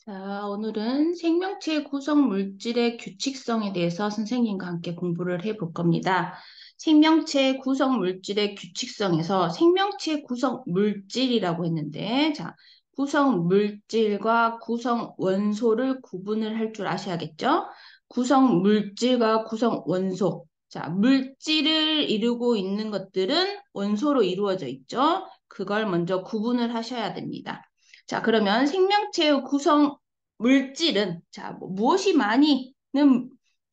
자, 오늘은 생명체 구성 물질의 규칙성에 대해서 선생님과 함께 공부를 해볼 겁니다. 생명체 구성 물질의 규칙성에서 생명체 구성 물질이라고 했는데, 자, 구성 물질과 구성 원소를 구분을 할 줄 아셔야겠죠? 구성 물질과 구성 원소. 자, 물질을 이루고 있는 것들은 원소로 이루어져 있죠? 그걸 먼저 구분을 하셔야 됩니다. 자, 그러면 생명체의 구성 물질은 자, 무엇이 많이는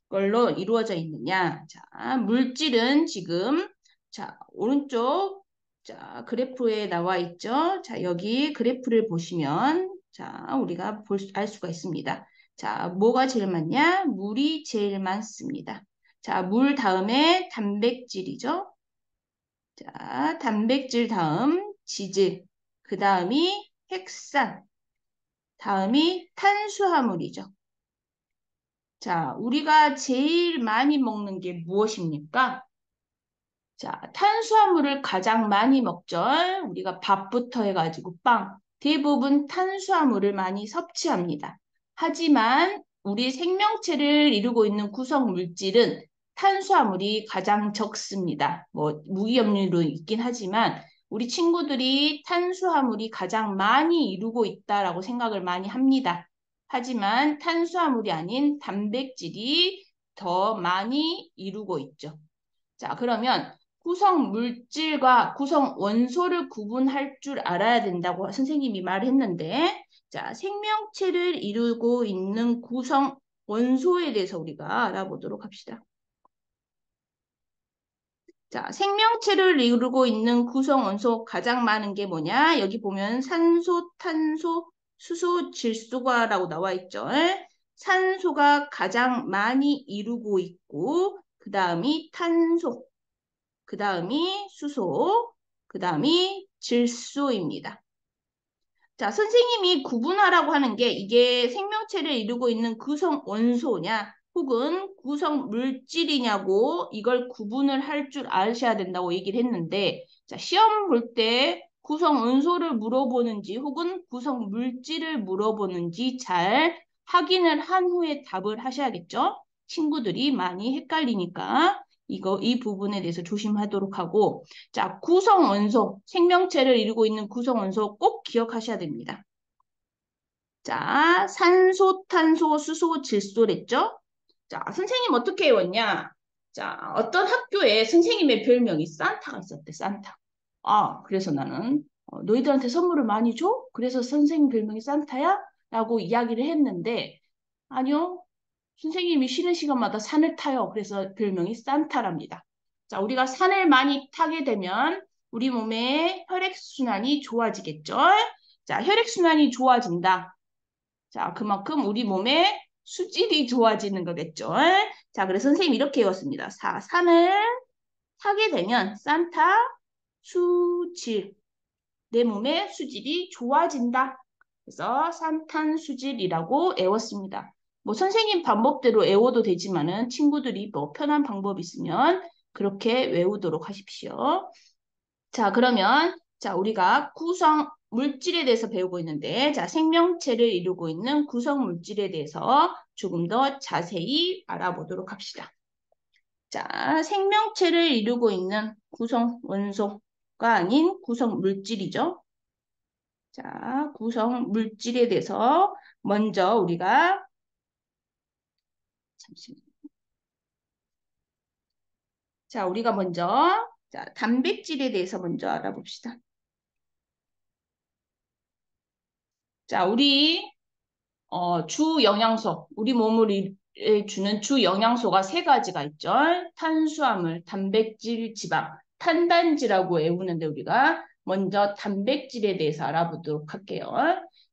걸로 이루어져 있느냐? 자, 물질은 지금 자, 오른쪽 자, 그래프에 나와 있죠? 자, 여기 그래프를 보시면 자, 우리가 알 수가 있습니다. 자, 뭐가 제일 많냐? 물이 제일 많습니다. 자, 물 다음에 단백질이죠? 자, 단백질 다음 지질, 그 다음이 핵산, 다음이 탄수화물이죠. 자, 우리가 제일 많이 먹는 게 무엇입니까? 자, 탄수화물을 가장 많이 먹죠. 우리가 밥부터 해가지고 빵. 대부분 탄수화물을 많이 섭취합니다. 하지만 우리 생명체를 이루고 있는 구성 물질은 탄수화물이 가장 적습니다. 뭐 무기염류로 있긴 하지만 우리 친구들이 탄수화물이 가장 많이 이루고 있다라고 생각을 많이 합니다. 하지만 탄수화물이 아닌 단백질이 더 많이 이루고 있죠. 자, 그러면 구성 물질과 구성 원소를 구분할 줄 알아야 된다고 선생님이 말했는데, 자, 생명체를 이루고 있는 구성 원소에 대해서 우리가 알아보도록 합시다. 자, 생명체를 이루고 있는 구성 원소 가장 많은 게 뭐냐? 여기 보면 산소, 탄소, 수소, 질소가라고 나와 있죠. 산소가 가장 많이 이루고 있고, 그 다음이 탄소, 그 다음이 수소, 그 다음이 질소입니다. 자, 선생님이 구분하라고 하는 게 이게 생명체를 이루고 있는 구성 원소냐 혹은 구성 물질이냐고 이걸 구분을 할 줄 아셔야 된다고 얘기를 했는데 자, 시험 볼 때 구성 원소를 물어보는지 혹은 구성 물질을 물어보는지 잘 확인을 한 후에 답을 하셔야겠죠? 친구들이 많이 헷갈리니까 이 부분에 대해서 조심하도록 하고 자, 구성 원소, 생명체를 이루고 있는 구성 원소 꼭 기억하셔야 됩니다. 자, 산소, 탄소, 수소, 질소랬죠? 자, 선생님 어떻게 외웠냐? 자, 어떤 학교에 선생님의 별명이 산타가 있었대, 산타. 아, 그래서 나는 너희들한테 선물을 많이 줘? 그래서 선생님 별명이 산타야? 라고 이야기를 했는데 아니요. 선생님이 쉬는 시간마다 산을 타요. 그래서 별명이 산타랍니다. 자, 우리가 산을 많이 타게 되면 우리 몸의 혈액순환이 좋아지겠죠? 자, 혈액순환이 좋아진다. 자, 그만큼 우리 몸의 수질이 좋아지는 거겠죠? 자, 그래서 선생님이 이렇게 외웠습니다. 산을 타게 되면 산타 수질. 내 몸의 수질이 좋아진다. 그래서 산탄수질이라고 외웠습니다. 뭐 선생님 방법대로 외워도 되지만은 친구들이 뭐 편한 방법이 있으면 그렇게 외우도록 하십시오. 자, 그러면 자, 우리가 구성 물질에 대해서 배우고 있는데 자, 생명체를 이루고 있는 구성 물질에 대해서 조금 더 자세히 알아보도록 합시다. 자, 생명체를 이루고 있는 구성 원소가 아닌 구성 물질이죠. 자, 구성 물질에 대해서 먼저 우리가 잠시만요. 자, 우리가 먼저 자, 단백질에 대해서 먼저 알아봅시다. 자, 우리 주 영양소, 우리 몸을 주는 주 영양소가 세 가지가 있죠. 탄수화물, 단백질, 지방, 탄단지라고 외우는데 우리가 먼저 단백질에 대해서 알아보도록 할게요.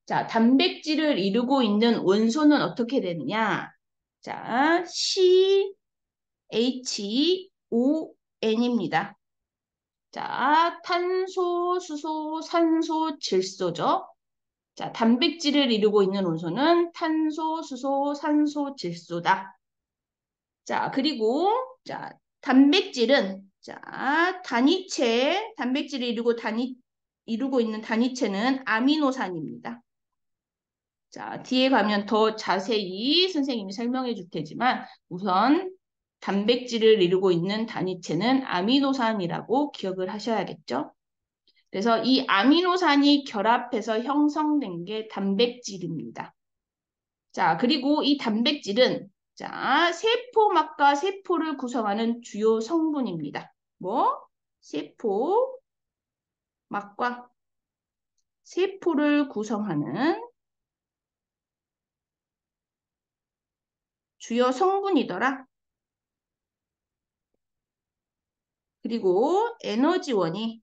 자, 단백질을 이루고 있는 원소는 어떻게 되느냐? 자, CHON입니다. 자, 탄소, 수소, 산소, 질소죠. 자, 단백질을 이루고 있는 원소는 탄소, 수소, 산소, 질소다. 자, 그리고 자, 단백질은 자, 단백질을 이루고 있는 단위체는 아미노산입니다. 자, 뒤에 가면 더 자세히 선생님이 설명해 줄 테지만 우선 단백질을 이루고 있는 단위체는 아미노산이라고 기억을 하셔야겠죠? 그래서 이 아미노산이 결합해서 형성된 게 단백질입니다. 자, 그리고 이 단백질은 자, 세포막과 세포를 구성하는 주요 성분입니다. 뭐? 세포막과 세포를 구성하는 주요 성분이더라. 그리고 에너지원이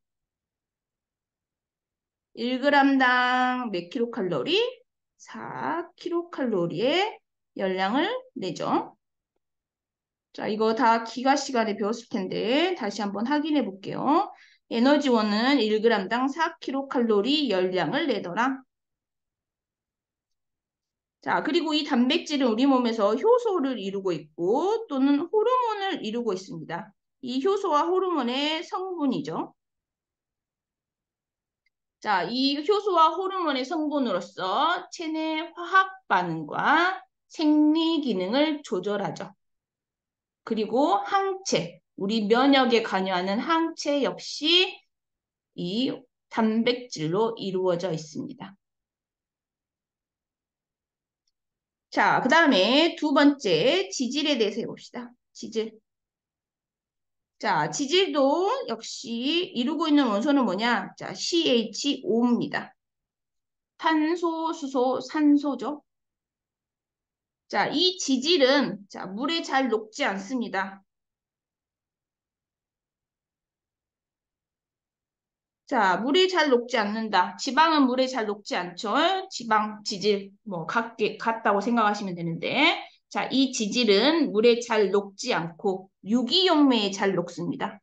1g당 몇 킬로칼로리? 4킬로칼로리의 열량을 내죠. 자, 이거 다 기가 시간에 배웠을 텐데 다시 한번 확인해 볼게요. 에너지원은 1g당 4킬로칼로리 열량을 내더라. 자, 그리고 이 단백질은 우리 몸에서 효소를 이루고 있고 또는 호르몬을 이루고 있습니다. 이 효소와 호르몬의 성분이죠. 자, 이 효소와 호르몬의 성분으로서 체내 화학 반응과 생리 기능을 조절하죠. 그리고 항체, 우리 면역에 관여하는 항체 역시 이 단백질로 이루어져 있습니다. 자, 그 다음에 두 번째 지질에 대해서 해봅시다. 지질. 자, 지질도 역시 이루고 있는 원소는 뭐냐? 자, CH5입니다. 탄소, 수소, 산소죠. 자, 이 지질은 자, 물에 잘 녹지 않습니다. 자, 물이 잘 녹지 않는다. 지방은 물에 잘 녹지 않죠. 지방, 지질, 뭐, 같다고 생각하시면 되는데. 자, 이 지질은 물에 잘 녹지 않고 유기용매에 잘 녹습니다.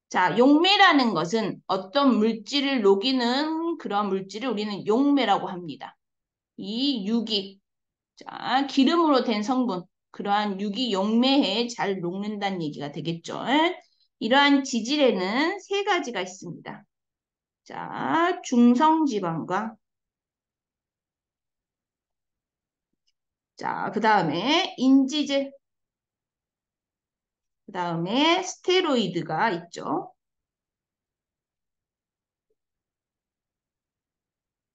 자, 용매라는 것은 어떤 물질을 녹이는 그런 물질을 우리는 용매라고 합니다. 이 유기, 자, 기름으로 된 성분, 그러한 유기 용매에 잘 녹는다는 얘기가 되겠죠. 이러한 지질에는 세 가지가 있습니다. 자, 중성지방과 자, 그 다음에 인지질, 그 다음에 스테로이드가 있죠.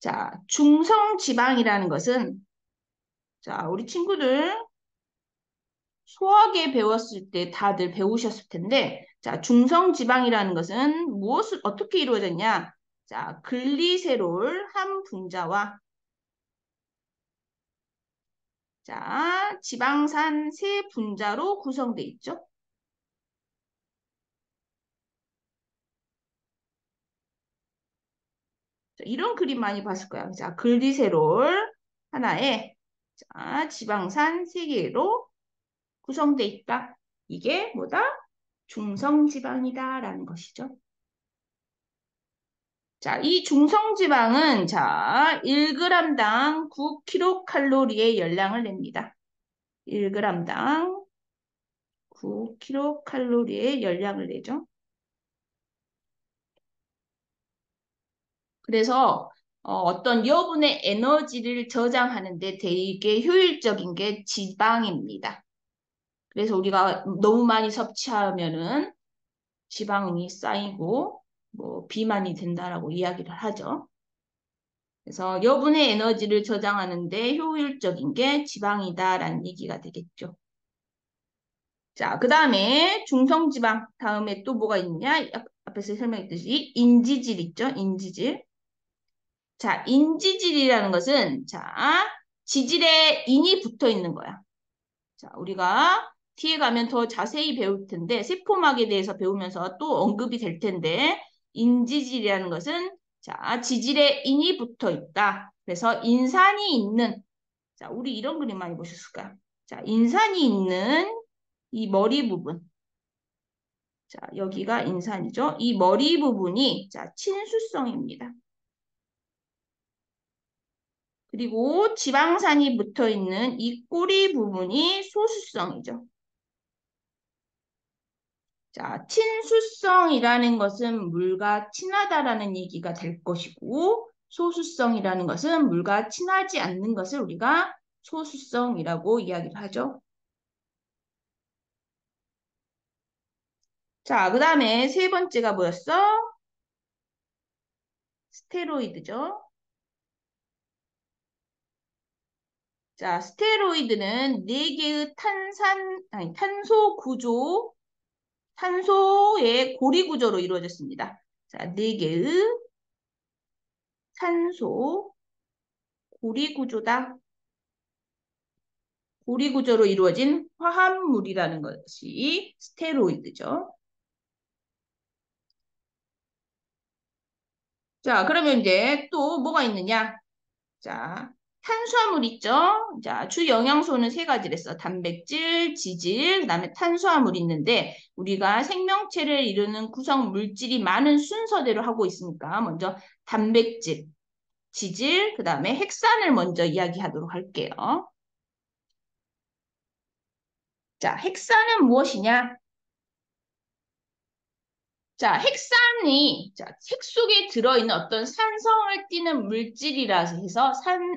자, 중성지방이라는 것은 자, 우리 친구들 소화계 배웠을 때 다들 배우셨을 텐데 자, 중성지방이라는 것은 무엇을 어떻게 이루어졌냐? 자, 글리세롤 한 분자와 자, 지방산 세 분자로 구성되어 있죠. 자, 이런 그림 많이 봤을 거야. 자, 글리세롤 하나에 자, 지방산 세개로 구성되어 있다. 이게 뭐다? 중성지방이다라는 것이죠. 자, 이 중성지방은 자, 1g당 9kcal의 열량을 냅니다. 1g당 9kcal의 열량을 내죠. 그래서 어떤 여분의 에너지를 저장하는데 되게 효율적인 게 지방입니다. 그래서 우리가 너무 많이 섭취하면은 지방이 쌓이고 뭐 비만이 된다라고 이야기를 하죠. 그래서 여분의 에너지를 저장하는데 효율적인 게 지방이다라는 얘기가 되겠죠. 자, 그 다음에 중성지방 다음에 또 뭐가 있냐? 앞에서 설명했듯이 인지질 있죠? 인지질. 자, 인지질이라는 것은 자, 지질에 인이 붙어 있는 거야. 자, 우리가 뒤에 가면 더 자세히 배울 텐데 세포막에 대해서 배우면서 또 언급이 될 텐데 인지질이라는 것은 자, 지질에 인이 붙어 있다. 그래서 인산이 있는 자, 우리 이런 그림 많이 보셨을 거야. 자, 인산이 있는 이 머리 부분. 자, 여기가 인산이죠. 이 머리 부분이 자, 친수성입니다. 그리고 지방산이 붙어 있는 이 꼬리 부분이 소수성이죠. 자, 친수성이라는 것은 물과 친하다라는 얘기가 될 것이고, 소수성이라는 것은 물과 친하지 않는 것을 우리가 소수성이라고 이야기를 하죠. 자, 그 다음에 세 번째가 뭐였어? 스테로이드죠. 자, 스테로이드는 네 개의 탄소 구조, 탄소의 고리 구조로 이루어졌습니다. 자, 네 개의 탄소 고리 구조다. 고리 구조로 이루어진 화합물이라는 것이 스테로이드죠. 자, 그러면 이제 또 뭐가 있느냐? 자, 탄수화물 있죠? 자, 주 영양소는 세 가지랬어. 단백질, 지질, 그다음에 탄수화물이 있는데 우리가 생명체를 이루는 구성 물질이 많은 순서대로 하고 있으니까 먼저 단백질, 지질, 그다음에 핵산을 먼저 이야기하도록 할게요. 자, 핵산은 무엇이냐? 자, 핵산이 핵 속에 들어있는 어떤 산성을 띠는 물질이라 해서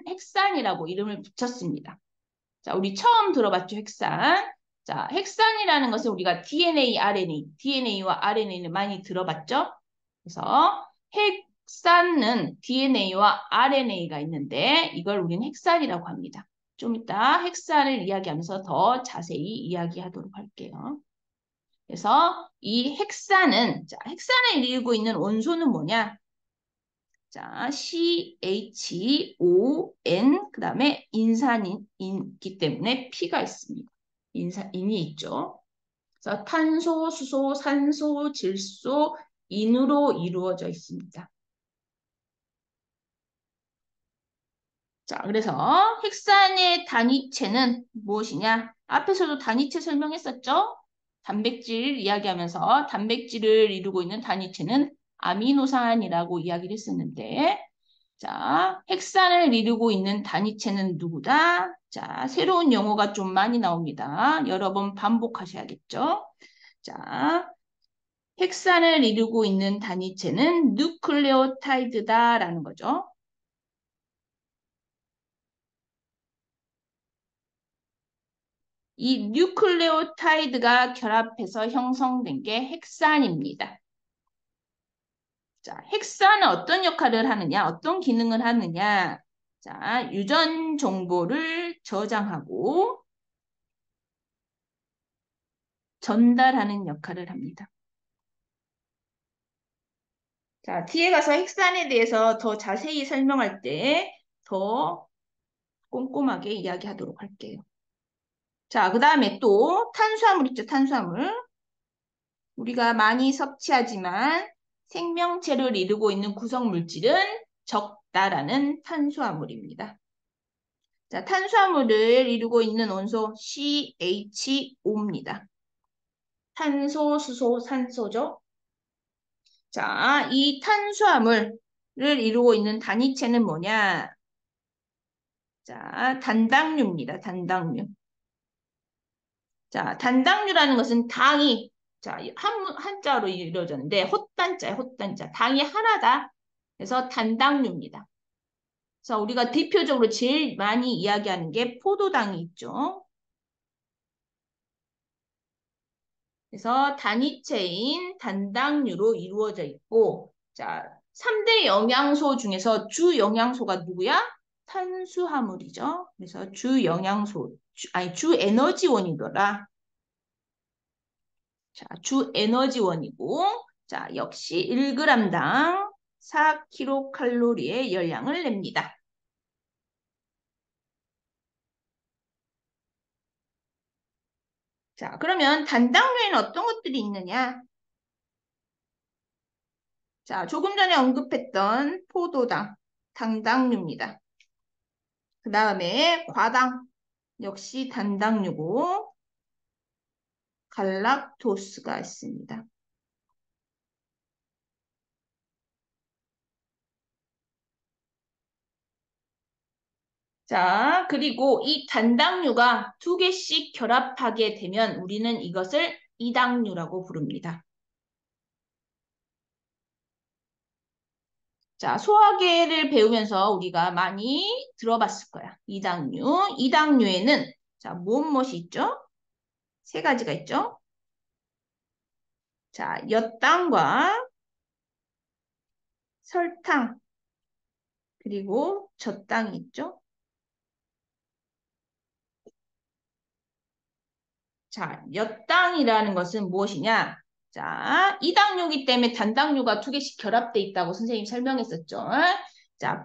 핵산이라고 이름을 붙였습니다. 자, 우리 처음 들어봤죠, 핵산. 자, 핵산이라는 것은 우리가 DNA, RNA, DNA와 RNA는 많이 들어봤죠? 그래서 핵산은 DNA와 RNA가 있는데 이걸 우리는 핵산이라고 합니다. 좀 이따 핵산을 이야기하면서 더 자세히 이야기하도록 할게요. 그래서 이 핵산은, 자, 핵산을 이루고 있는 원소는 뭐냐? 자, CHON, 그 다음에 인산이기 때문에 P가 있습니다. 인이 있죠. 그래서 탄소, 수소, 산소, 질소, 인으로 이루어져 있습니다. 자, 그래서 핵산의 단위체는 무엇이냐? 앞에서도 단위체 설명했었죠? 단백질 이야기하면서 단백질을 이루고 있는 단위체는 아미노산이라고 이야기를 했었는데, 자, 핵산을 이루고 있는 단위체는 누구다? 자, 새로운 용어가 좀 많이 나옵니다. 여러 번 반복하셔야겠죠? 자, 핵산을 이루고 있는 단위체는 누클레오타이드다라는 거죠. 이 뉴클레오타이드가 결합해서 형성된 게 핵산입니다. 자, 핵산은 어떤 역할을 하느냐, 어떤 기능을 하느냐. 자, 유전 정보를 저장하고 전달하는 역할을 합니다. 자, 뒤에 가서 핵산에 대해서 더 자세히 설명할 때 더 꼼꼼하게 이야기하도록 할게요. 자, 그 다음에 또 탄수화물 있죠, 탄수화물. 우리가 많이 섭취하지만 생명체를 이루고 있는 구성 물질은 적다라는 탄수화물입니다. 자, 탄수화물을 이루고 있는 원소 CHO입니다. 탄소, 수소, 산소죠. 자, 이 탄수화물을 이루고 있는 단위체는 뭐냐? 자, 단당류입니다. 단당류. 자, 단당류라는 것은 당이 한자로 이루어졌는데 헛단자야, 헛단자. 당이 하나다. 그래서 단당류입니다. 그래서 우리가 대표적으로 제일 많이 이야기하는 게 포도당이 있죠. 그래서 단위체인 단당류로 이루어져 있고, 자, 3대 영양소 중에서 주 영양소가 누구야? 탄수화물이죠. 그래서 주 영양소, 주 에너지원이더라. 자, 주 에너지원이고, 자, 역시 1g당 4kcal의 열량을 냅니다. 자, 그러면 단당류에는 어떤 것들이 있느냐? 자, 조금 전에 언급했던 포도당, 당당류입니다. 그 다음에 과당, 역시 단당류고, 갈락토스가 있습니다. 자, 그리고 이 단당류가 두 개씩 결합하게 되면 우리는 이것을 이당류라고 부릅니다. 자, 소화계를 배우면서 우리가 많이 들어봤을 거야. 이당류. 이당류에는 자, 무엇이 있죠? 세 가지가 있죠. 자, 엿당과 설탕, 그리고 젖당이 있죠. 자, 엿당이라는 것은 무엇이냐? 자, 이당류이기 때문에 단당류가 두 개씩 결합돼 있다고 선생님 설명했었죠. 자,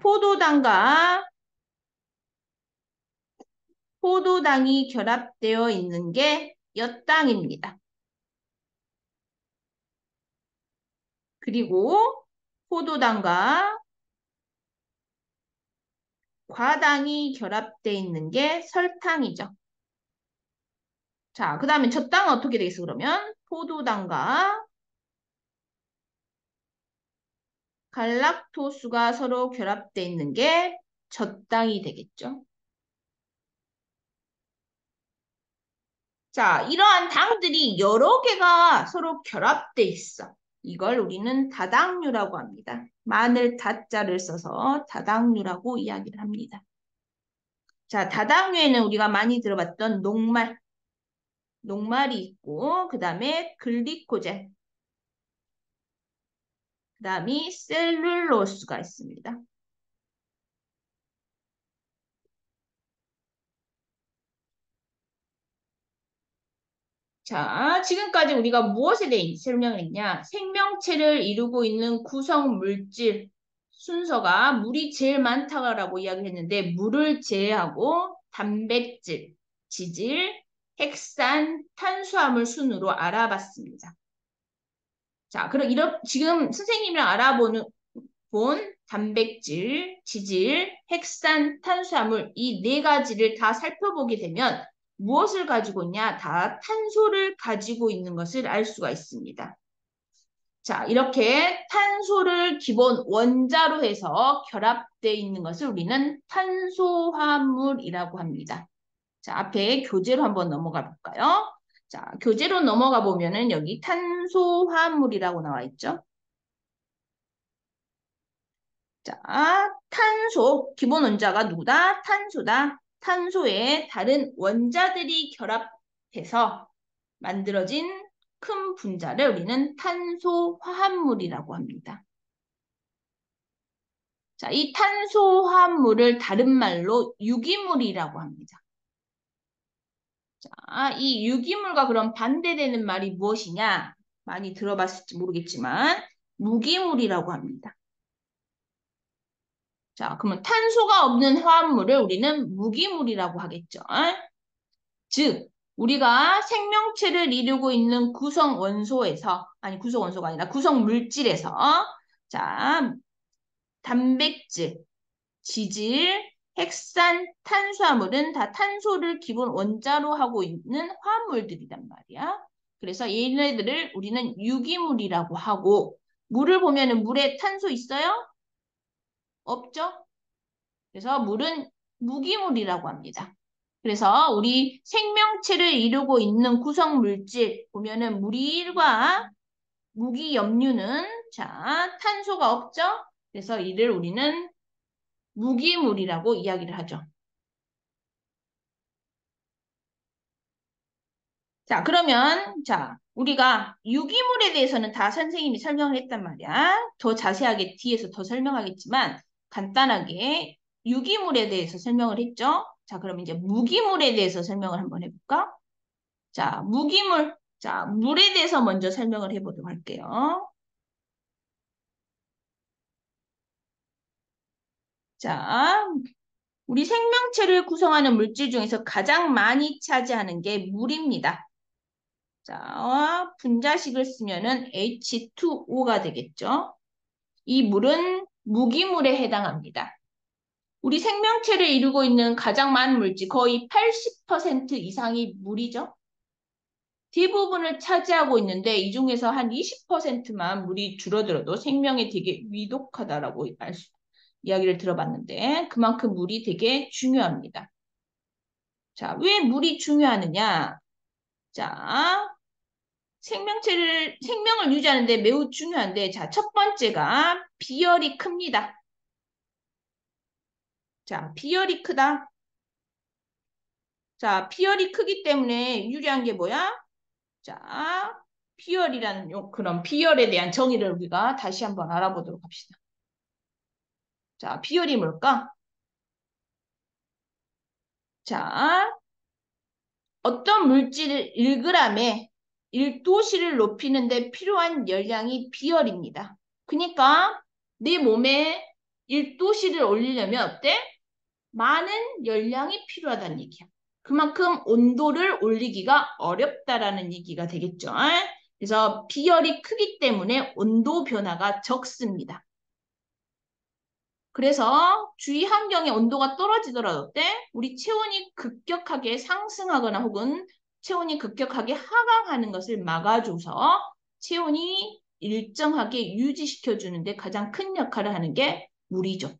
포도당이 결합되어 있는 게 엿당입니다. 그리고 포도당과 과당이 결합되어 있는 게 설탕이죠. 자, 그 다음에 젖당은 어떻게 되겠어, 그러면? 포도당과 갈락토스가 서로 결합되어 있는 게 젖당이 되겠죠. 자, 이러한 당들이 여러 개가 서로 결합돼 있어. 이걸 우리는 다당류라고 합니다. 마늘 다자를 써서 다당류라고 이야기를 합니다. 자, 다당류에는 우리가 많이 들어봤던 녹말이 있고, 그 다음에 글리코젠, 그 다음에 셀룰로스가 있습니다. 자, 지금까지 우리가 무엇에 대해 설명을 했냐? 생명체를 이루고 있는 구성 물질 순서가 물이 제일 많다라고 이야기를 했는데 물을 제외하고 단백질, 지질, 핵산, 탄수화물 순으로 알아봤습니다. 자, 그럼 지금 선생님이랑 본 단백질, 지질, 핵산, 탄수화물 이 네 가지를 다 살펴보게 되면 무엇을 가지고 있냐? 다 탄소를 가지고 있는 것을 알 수가 있습니다. 자, 이렇게 탄소를 기본 원자로 해서 결합되어 있는 것을 우리는 탄소화물이라고 합니다. 자, 앞에 교재로 한번 넘어가 볼까요? 자, 교재로 넘어가 보면은 여기 탄소화물이라고 나와 있죠. 자, 탄소, 기본 원자가 누구다? 탄소다. 탄소에 다른 원자들이 결합해서 만들어진 큰 분자를 우리는 탄소화합물이라고 합니다. 자, 이 탄소화합물을 다른 말로 유기물이라고 합니다. 자, 이 유기물과 그럼 반대되는 말이 무엇이냐? 많이 들어봤을지 모르겠지만 무기물이라고 합니다. 자, 그러면 탄소가 없는 화합물을 우리는 무기물이라고 하겠죠. 즉, 우리가 생명체를 이루고 있는 구성 원소에서, 아니 구성 원소가 아니라 구성 물질에서, 자, 단백질, 지질, 핵산, 탄수화물은 다 탄소를 기본 원자로 하고 있는 화합물들이란 말이야. 그래서 얘네들을 우리는 유기물이라고 하고, 물을 보면은 물에 탄소 있어요? 없죠? 그래서 물은 무기물이라고 합니다. 그래서 우리 생명체를 이루고 있는 구성 물질 보면은 물과 무기염류는 자, 탄소가 없죠? 그래서 이를 우리는 무기물이라고 이야기를 하죠. 자, 그러면 자, 우리가 유기물에 대해서는 다 선생님이 설명을 했단 말이야. 더 자세하게 뒤에서 더 설명하겠지만 간단하게 유기물에 대해서 설명을 했죠. 자, 그럼 이제 무기물에 대해서 설명을 한번 해볼까? 자, 무기물. 자, 물에 대해서 먼저 설명을 해보도록 할게요. 자, 우리 생명체를 구성하는 물질 중에서 가장 많이 차지하는 게 물입니다. 자, 분자식을 쓰면은 H2O가 되겠죠. 이 물은 무기물에 해당합니다. 우리 생명체를 이루고 있는 가장 많은 물질, 거의 80% 이상이 물이죠. 대부분을 차지하고 있는데 이 중에서 한 20%만 물이 줄어들어도 생명에 되게 위독하다라고 이야기를 들어봤는데 그만큼 물이 되게 중요합니다. 자, 왜 물이 중요하느냐? 자, 생명을 유지하는데 매우 중요한데, 자, 첫 번째가 비열이 큽니다. 자, 비열이 크다. 자, 비열이 크기 때문에 유리한 게 뭐야? 자, 비열이라는 그런 비열에 대한 정의를 우리가 다시 한번 알아보도록 합시다. 자, 비열이 뭘까? 자, 어떤 물질을 1g에 1도씨를 높이는데 필요한 열량이 비열입니다. 그러니까 내 몸에 1도씨를 올리려면 어때? 많은 열량이 필요하다는 얘기야. 그만큼 온도를 올리기가 어렵다라는 얘기가 되겠죠. 그래서 비열이 크기 때문에 온도 변화가 적습니다. 그래서 주위 환경의 온도가 떨어지더라도 어때? 우리 체온이 급격하게 상승하거나 혹은 체온이 급격하게 하강하는 것을 막아줘서 체온이 일정하게 유지시켜 주는데 가장 큰 역할을 하는 게 물이죠.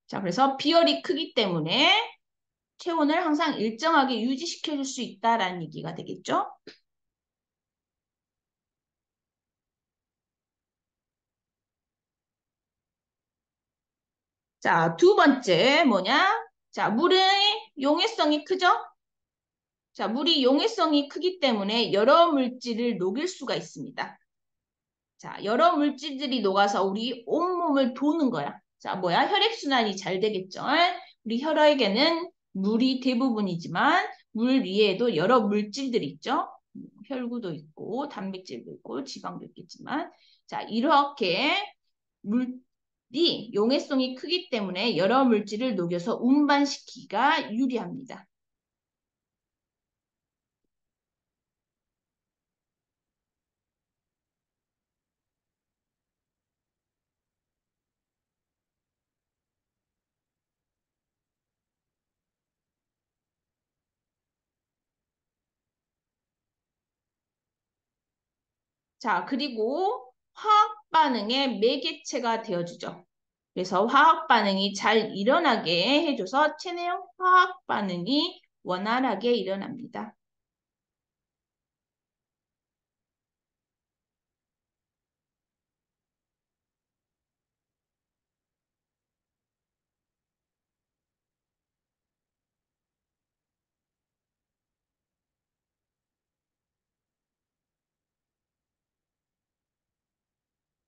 자, 그래서 비열이 크기 때문에 체온을 항상 일정하게 유지시켜 줄 수 있다라는 얘기가 되겠죠. 자, 두 번째 뭐냐? 자, 물의 용해성이 크죠? 자, 물이 용해성이 크기 때문에 여러 물질을 녹일 수가 있습니다. 자, 여러 물질들이 녹아서 우리 온몸을 도는 거야. 자, 뭐야? 혈액순환이 잘 되겠죠? 우리 혈액에는 물이 대부분이지만 물 위에도 여러 물질들이 있죠? 혈구도 있고 단백질도 있고 지방도 있겠지만 자, 이렇게 물이 용해성이 크기 때문에 여러 물질을 녹여서 운반시키기가 유리합니다. 자, 그리고 화학 반응의 매개체가 되어주죠. 그래서 화학 반응이 잘 일어나게 해줘서 체내용 화학 반응이 원활하게 일어납니다.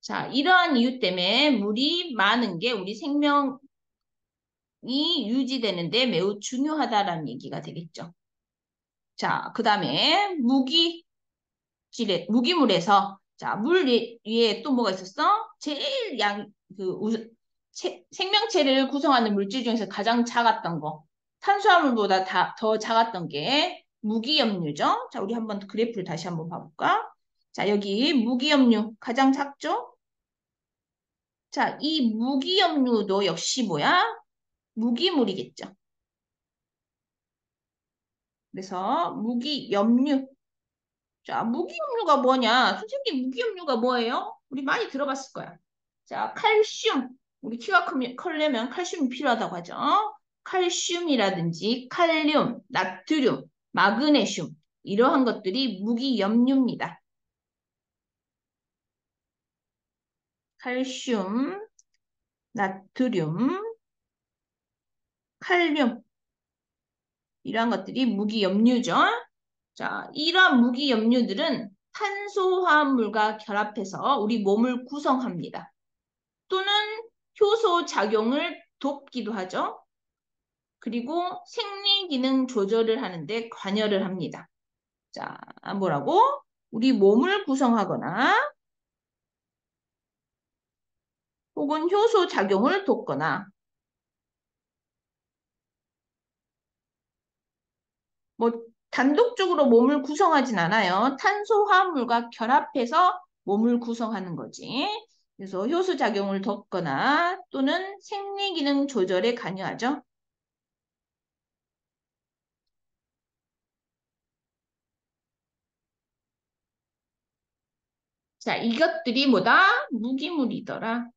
자, 이러한 이유 때문에 물이 많은 게 우리 생명이 유지되는데 매우 중요하다라는 얘기가 되겠죠. 자, 그 다음에 무기물에서 자, 물 위에 또 뭐가 있었어? 제일 생명체를 구성하는 물질 중에서 가장 작았던 거. 탄수화물보다 더 작았던 게 무기염류죠. 자, 우리 한번 그래프를 다시 한번 봐볼까? 자, 여기 무기염류 가장 작죠? 자, 이 무기염류도 역시 뭐야? 무기물이겠죠. 그래서 무기염류. 자, 무기염류가 뭐냐? 선생님, 무기염류가 뭐예요? 우리 많이 들어봤을 거야. 자, 칼슘. 우리 키가 크려면 칼슘이 필요하다고 하죠. 칼슘이라든지 칼륨, 나트륨, 마그네슘. 이러한 것들이 무기염류입니다. 칼슘, 나트륨, 칼륨. 이러한 것들이 무기염류죠. 자, 이러한 무기염류들은 탄소화합물과 결합해서 우리 몸을 구성합니다. 또는 효소 작용을 돕기도 하죠. 그리고 생리기능 조절을 하는데 관여를 합니다. 자, 뭐라고? 우리 몸을 구성하거나 혹은 효소 작용을 돕거나 뭐 단독적으로 몸을 구성하진 않아요. 탄소화합물과 결합해서 몸을 구성하는 거지. 그래서 효소 작용을 돕거나 또는 생리기능 조절에 관여하죠. 자, 이것들이 뭐다? 무기물이더라.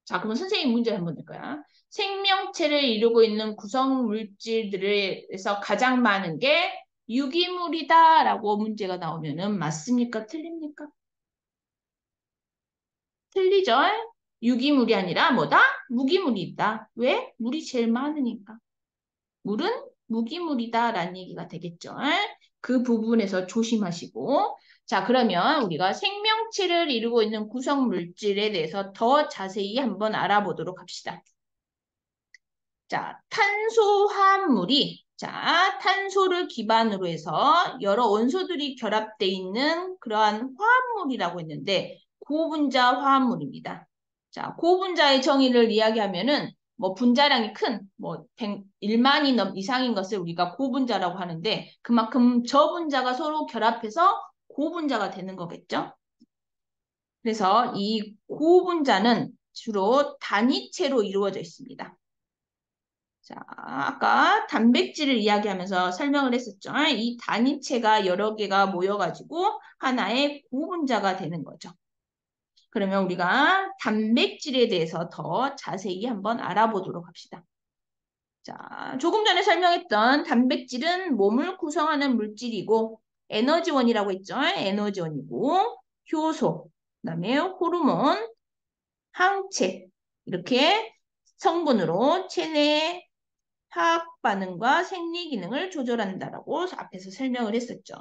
자, 그러면 선생님 문제 한번 낼 거야. 생명체를 이루고 있는 구성 물질들에서 가장 많은 게 유기물이다라고 문제가 나오면은 맞습니까? 틀립니까? 틀리죠? 유기물이 아니라 뭐다? 무기물이 있다. 왜? 물이 제일 많으니까. 물은 무기물이다라는 얘기가 되겠죠. 그 부분에서 조심하시고. 자, 그러면 우리가 생명체를 이루고 있는 구성 물질에 대해서 더 자세히 한번 알아보도록 합시다. 자, 탄소화합물이 탄소를 기반으로 해서 여러 원소들이 결합되어 있는 그러한 화합물이라고 했는데 고분자 화합물입니다. 자, 고분자의 정의를 이야기하면은 뭐 분자량이 큰, 뭐 1만이 이상인 것을 우리가 고분자라고 하는데 그만큼 저분자가 서로 결합해서 고분자가 되는 거겠죠. 그래서 이 고분자는 주로 단위체로 이루어져 있습니다. 자, 아까 단백질을 이야기하면서 설명을 했었죠. 이 단위체가 여러 개가 모여가지고 하나의 고분자가 되는 거죠. 그러면 우리가 단백질에 대해서 더 자세히 한번 알아보도록 합시다. 자, 조금 전에 설명했던 단백질은 몸을 구성하는 물질이고 에너지원이라고 했죠. 에너지원이고 효소, 그다음에 호르몬, 항체 이렇게 성분으로 체내 화학 반응과 생리 기능을 조절한다라고 앞에서 설명을 했었죠.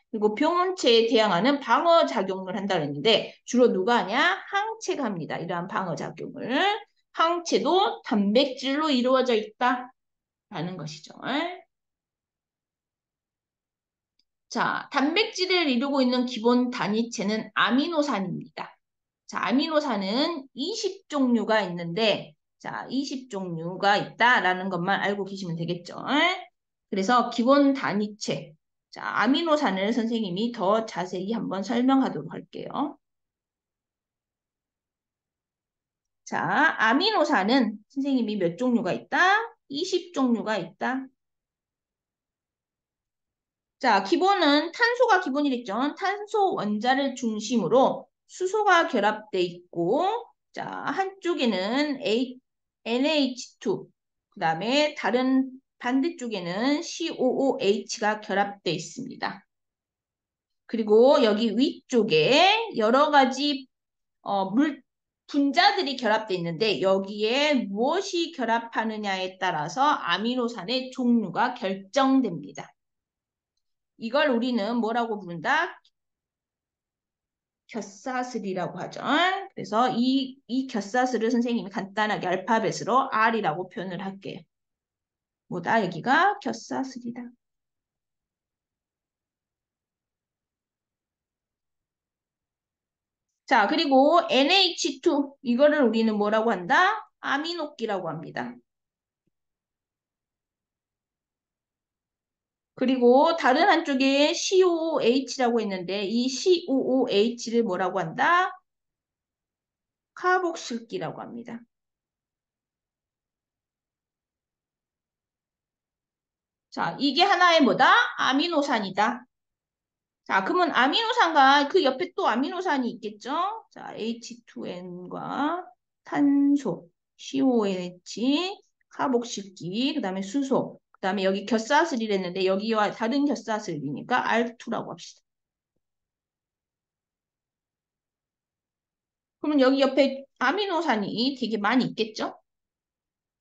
그리고 병원체에 대항하는 방어 작용을 한다 그랬는데 주로 누가 하냐? 항체가 합니다. 이러한 방어 작용을. 항체도 단백질로 이루어져 있다라는 것이죠. 자, 단백질을 이루고 있는 기본 단위체는 아미노산입니다. 자, 아미노산은 20종류가 있는데, 자, 20종류가 있다라는 것만 알고 계시면 되겠죠. 그래서 기본 단위체, 자, 아미노산을 선생님이 더 자세히 한번 설명하도록 할게요. 자, 아미노산은 선생님이 몇 종류가 있다? 20종류가 있다. 자, 기본은 탄소가 기본이랬죠. 탄소 원자를 중심으로 수소가 결합돼 있고, 자, 한쪽에는 NH2, 그 다음에 다른 반대쪽에는 COOH가 결합돼 있습니다. 그리고 여기 위쪽에 여러 가지 분자들이 결합돼 있는데 여기에 무엇이 결합하느냐에 따라서 아미노산의 종류가 결정됩니다. 이걸 우리는 뭐라고 부른다? 곁사슬이라고 하죠. 그래서 이 곁사슬을 선생님이 간단하게 알파벳으로 R이라고 표현을 할게요. 뭐다? 여기가 곁사슬이다. 자, 그리고 NH2 이거를 우리는 뭐라고 한다? 아미노기라고 합니다. 그리고 다른 한쪽에 COOH라고 했는데 이 COOH를 뭐라고 한다? 카복실기라고 합니다. 자, 이게 하나의 뭐다? 아미노산이다. 자, 그러면 아미노산과 그 옆에 또 아미노산이 있겠죠? 자, H2N과 탄소, CONH, 카복실기, 그 다음에 수소, 그 다음에 여기 겹사슬이랬는데 여기와 다른 겹사슬이니까 R2라고 합시다. 그러면 여기 옆에 아미노산이 되게 많이 있겠죠?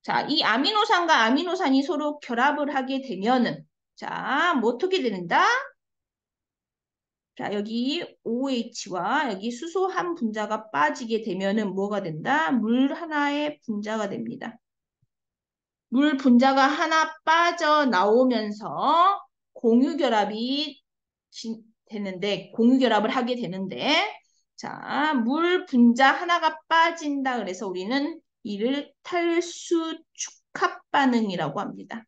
자, 이 아미노산과 아미노산이 서로 결합을 하게 되면은 자, 뭐 어떻게 되는다? 자, 여기 OH와 여기 수소 한 분자가 빠지게 되면은 뭐가 된다? 물 하나의 분자가 됩니다. 물 분자가 하나 빠져나오면서 공유결합이 되는데, 공유결합을 하게 되는데, 자, 물 분자 하나가 빠진다 그래서 우리는 이를 탈수 축합 반응이라고 합니다.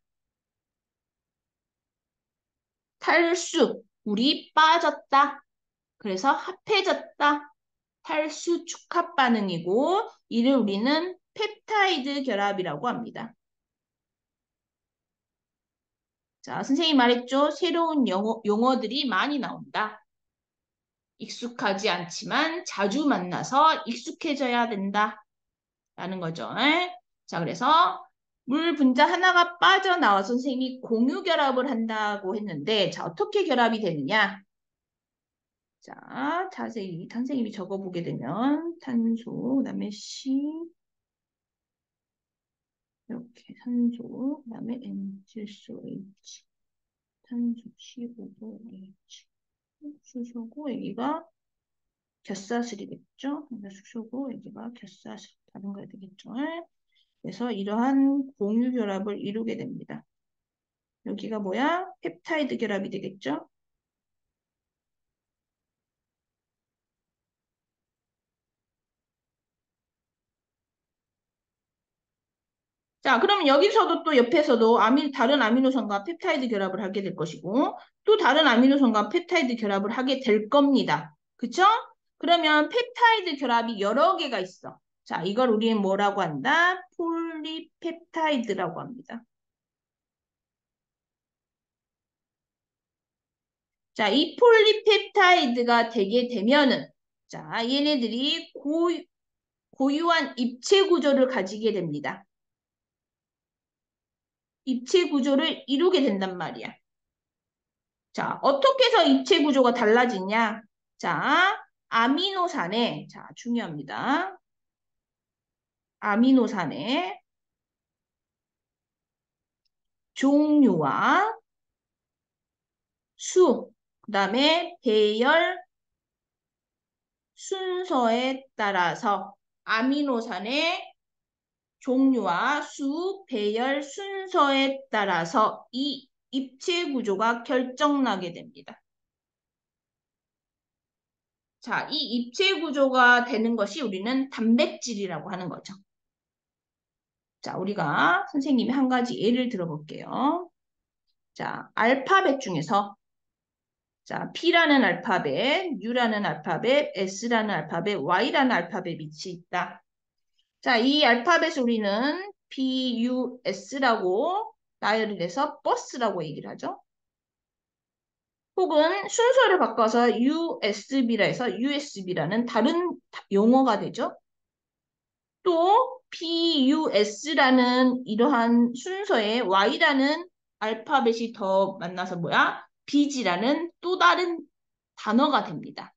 탈수, 물이 빠졌다. 그래서 합해졌다. 탈수 축합 반응이고 이를 우리는 펩타이드 결합이라고 합니다. 자, 선생님이 말했죠. 새로운 용어들이 많이 나온다. 익숙하지 않지만 자주 만나서 익숙해져야 된다. 라는 거죠. 자, 그래서 물 분자 하나가 빠져나와서 선생님이 공유 결합을 한다고 했는데, 자, 어떻게 결합이 되느냐? 자, 자세히 선생님이 적어보게 되면 탄소, 그다음에 C, 이렇게 산소, 그다음에 N, 질소 H, 탄소 C5도 H, 수소고 여기가 겹사슬이겠죠? 그러니까 수소고 여기가 겹사슬 다른 거야 되겠죠? 그래서 이러한 공유 결합을 이루게 됩니다. 여기가 뭐야? 펩타이드 결합이 되겠죠? 자, 그러면 여기서도 또 옆에서도 다른 아미노산과 펩타이드 결합을 하게 될 것이고, 또 다른 아미노산과 펩타이드 결합을 하게 될 겁니다. 그쵸? 그러면 펩타이드 결합이 여러 개가 있어. 자, 이걸 우리는 뭐라고 한다? 폴리펩타이드라고 합니다. 자, 이 폴리펩타이드가 되게 되면은, 자, 얘네들이 고유한 입체 구조를 가지게 됩니다. 입체 구조를 이루게 된단 말이야. 자, 어떻게 해서 입체 구조가 달라지냐? 자, 아미노산에, 자, 중요합니다. 아미노산의 종류와 수, 그 다음에 배열 순서에 따라서 아미노산의 종류와 수, 배열 순서에 따라서 이 입체 구조가 결정나게 됩니다. 자, 이 입체 구조가 되는 것이 우리는 단백질이라고 하는 거죠. 자, 우리가 선생님이 한 가지 예를 들어볼게요. 자, 알파벳 중에서 자, P라는 알파벳, U라는 알파벳, S라는 알파벳, Y라는 알파벳이 있다. 자, 이 알파벳을 우리는 P, U, S라고 나열을 해서 버스라고 얘기를 하죠. 혹은 순서를 바꿔서 USB라 해서 USB라는 다른 용어가 되죠. 또 PUS라는 이러한 순서에 Y라는 알파벳이 더 만나서 뭐야? BG라는 또 다른 단어가 됩니다.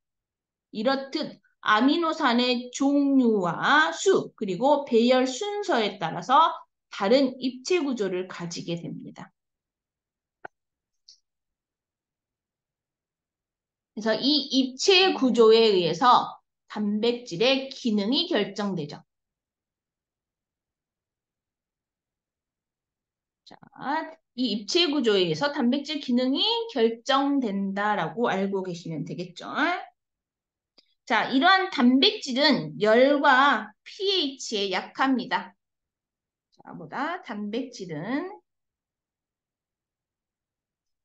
이렇듯 아미노산의 종류와 수, 그리고 배열 순서에 따라서 다른 입체 구조를 가지게 됩니다. 그래서 이 입체 구조에 의해서 단백질의 기능이 결정되죠. 자, 이 입체 구조에 의해서 단백질 기능이 결정된다라고 알고 계시면 되겠죠. 자, 이러한 단백질은 열과 pH에 약합니다. 자, 보다 단백질은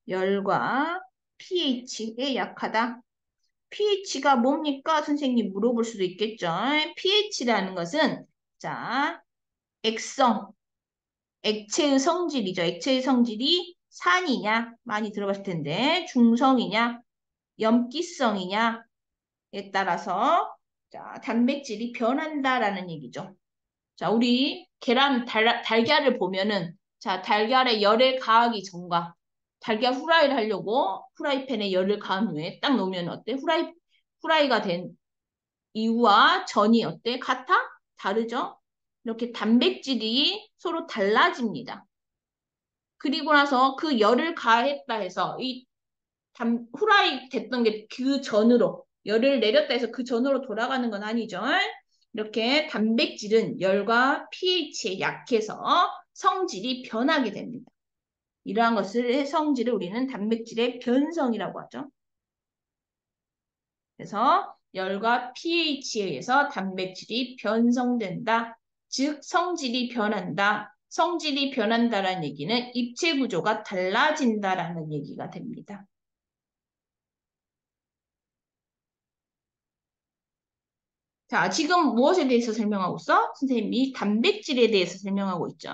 열과 pH에 약하다. pH가 뭡니까? 선생님 물어볼 수도 있겠죠. pH라는 것은 자, 액성, 액체의 성질이죠. 액체의 성질이 산이냐? 많이 들어봤을 텐데 중성이냐? 염기성이냐에 따라서 자, 단백질이 변한다라는 얘기죠. 자, 우리 달걀을 보면은 자, 달걀에 열을 가하기 전과 달걀 후라이를 하려고 후라이팬에 열을 가한 후에 딱 놓으면 어때? 후라이가 된 이후와 전이 어때? 같아? 다르죠? 이렇게 단백질이 서로 달라집니다. 그리고 나서 그 열을 가했다 해서 이 후라이 됐던 게 그 전으로 열을 내렸다 해서 그 전으로 돌아가는 건 아니죠. 이렇게 단백질은 열과 pH에 약해서 성질이 변하게 됩니다. 이러한 것을 성질을 우리는 단백질의 변성이라고 하죠. 그래서 열과 pH에 의해서 단백질이 변성된다. 즉 성질이 변한다. 성질이 변한다라는 얘기는 입체 구조가 달라진다라는 얘기가 됩니다. 자, 지금 무엇에 대해서 설명하고 있어? 선생님이 단백질에 대해서 설명하고 있죠.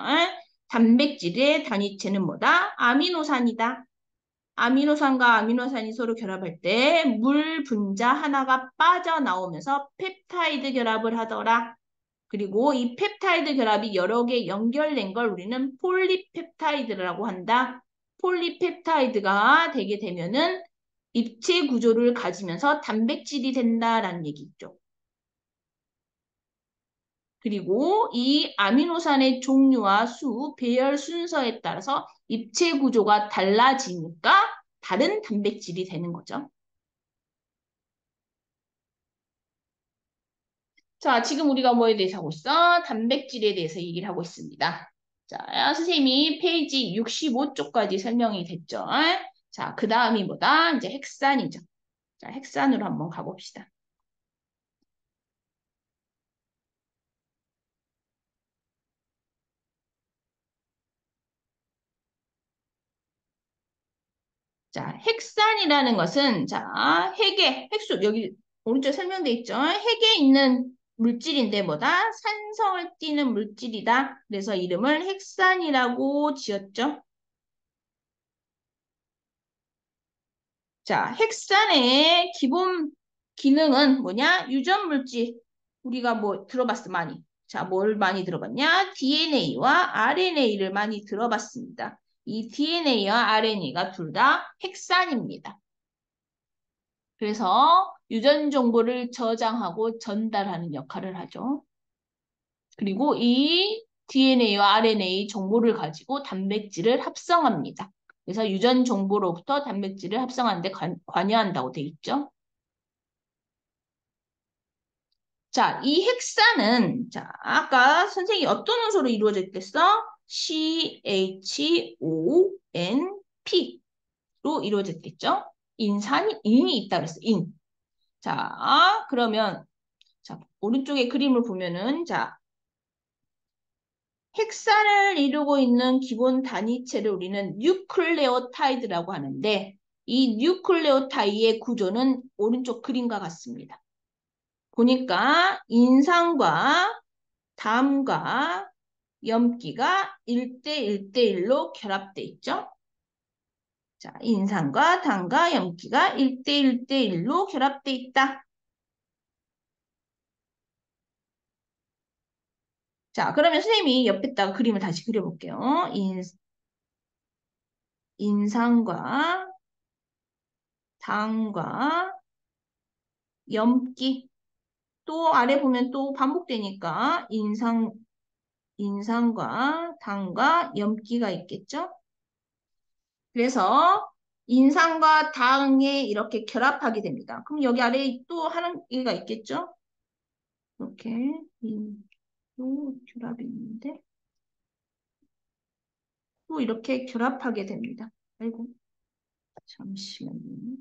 단백질의 단위체는 뭐다? 아미노산이다. 아미노산과 아미노산이 서로 결합할 때 물 분자 하나가 빠져나오면서 펩타이드 결합을 하더라. 그리고 이 펩타이드 결합이 여러 개 연결된 걸 우리는 폴리펩타이드라고 한다. 폴리펩타이드가 되게 되면은 입체 구조를 가지면서 단백질이 된다라는 얘기죠. 그리고 이 아미노산의 종류와 수, 배열 순서에 따라서 입체 구조가 달라지니까 다른 단백질이 되는 거죠. 자, 지금 우리가 뭐에 대해서 하고 있어? 단백질에 대해서 얘기를 하고 있습니다. 자, 선생님이 페이지 65쪽까지 설명이 됐죠? 자, 그 다음이 뭐다? 이제 핵산이죠. 자, 핵산으로 한번 가봅시다. 자, 핵산이라는 것은, 자, 핵의, 핵수, 여기 오른쪽 설명돼 있죠? 핵에 있는 물질인데 뭐다? 산성을 띠는 물질이다. 그래서 이름을 핵산이라고 지었죠. 자, 핵산의 기본 기능은 뭐냐? 유전 물질. 우리가 뭐 들어봤어, 많이. 자, 뭘 많이 들어봤냐? DNA와 RNA를 많이 들어봤습니다. 이 DNA와 RNA가 둘 다 핵산입니다. 그래서 유전 정보를 저장하고 전달하는 역할을 하죠. 그리고 이 DNA와 RNA 정보를 가지고 단백질을 합성합니다. 그래서 유전 정보로부터 단백질을 합성하는 데 관여한다고 돼 있죠. 자, 이 핵산은 자, 아까 선생님이 어떤 원소로 이루어져 있겠어? CHONP로 이루어져 있겠죠? 인이 있다 그랬어. 인. 자, 그러면 자, 오른쪽에 그림을 보면은 자, 핵산을 이루고 있는 기본 단위체를 우리는 뉴클레오타이드라고 하는데 이 뉴클레오타이드의 구조는 오른쪽 그림과 같습니다. 보니까 인산과 담과 염기가 1대 1대 1로 결합돼 있죠. 자, 인산과 담과 염기가 1대 1대 1로 결합돼 있다. 자, 그러면 선생님이 옆에다가 그림을 다시 그려볼게요. 인산과 당과 염기. 또 아래 보면 또 반복되니까 인산과 당과 염기가 있겠죠? 그래서 인산과 당에 이렇게 결합하게 됩니다. 그럼 여기 아래에 또 하는 개가 있겠죠? 이렇게 또 결합이 있는데 또 이렇게 결합하게 됩니다. 아이고 잠시만요.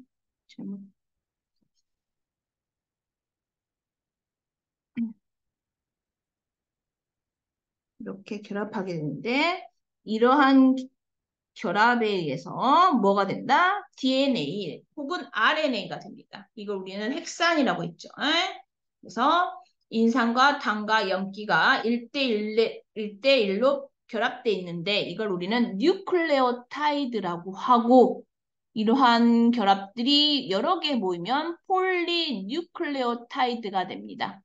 잘못 이렇게 결합하게 되는데 이러한 결합에 의해서 뭐가 된다? DNA 혹은 RNA가 됩니다. 이걸 우리는 핵산이라고 했죠. 그래서 인산과 당과 염기가 1대1로 결합되어 있는데 이걸 우리는 뉴클레오타이드라고 하고 이러한 결합들이 여러 개 모이면 폴리뉴클레오타이드가 됩니다.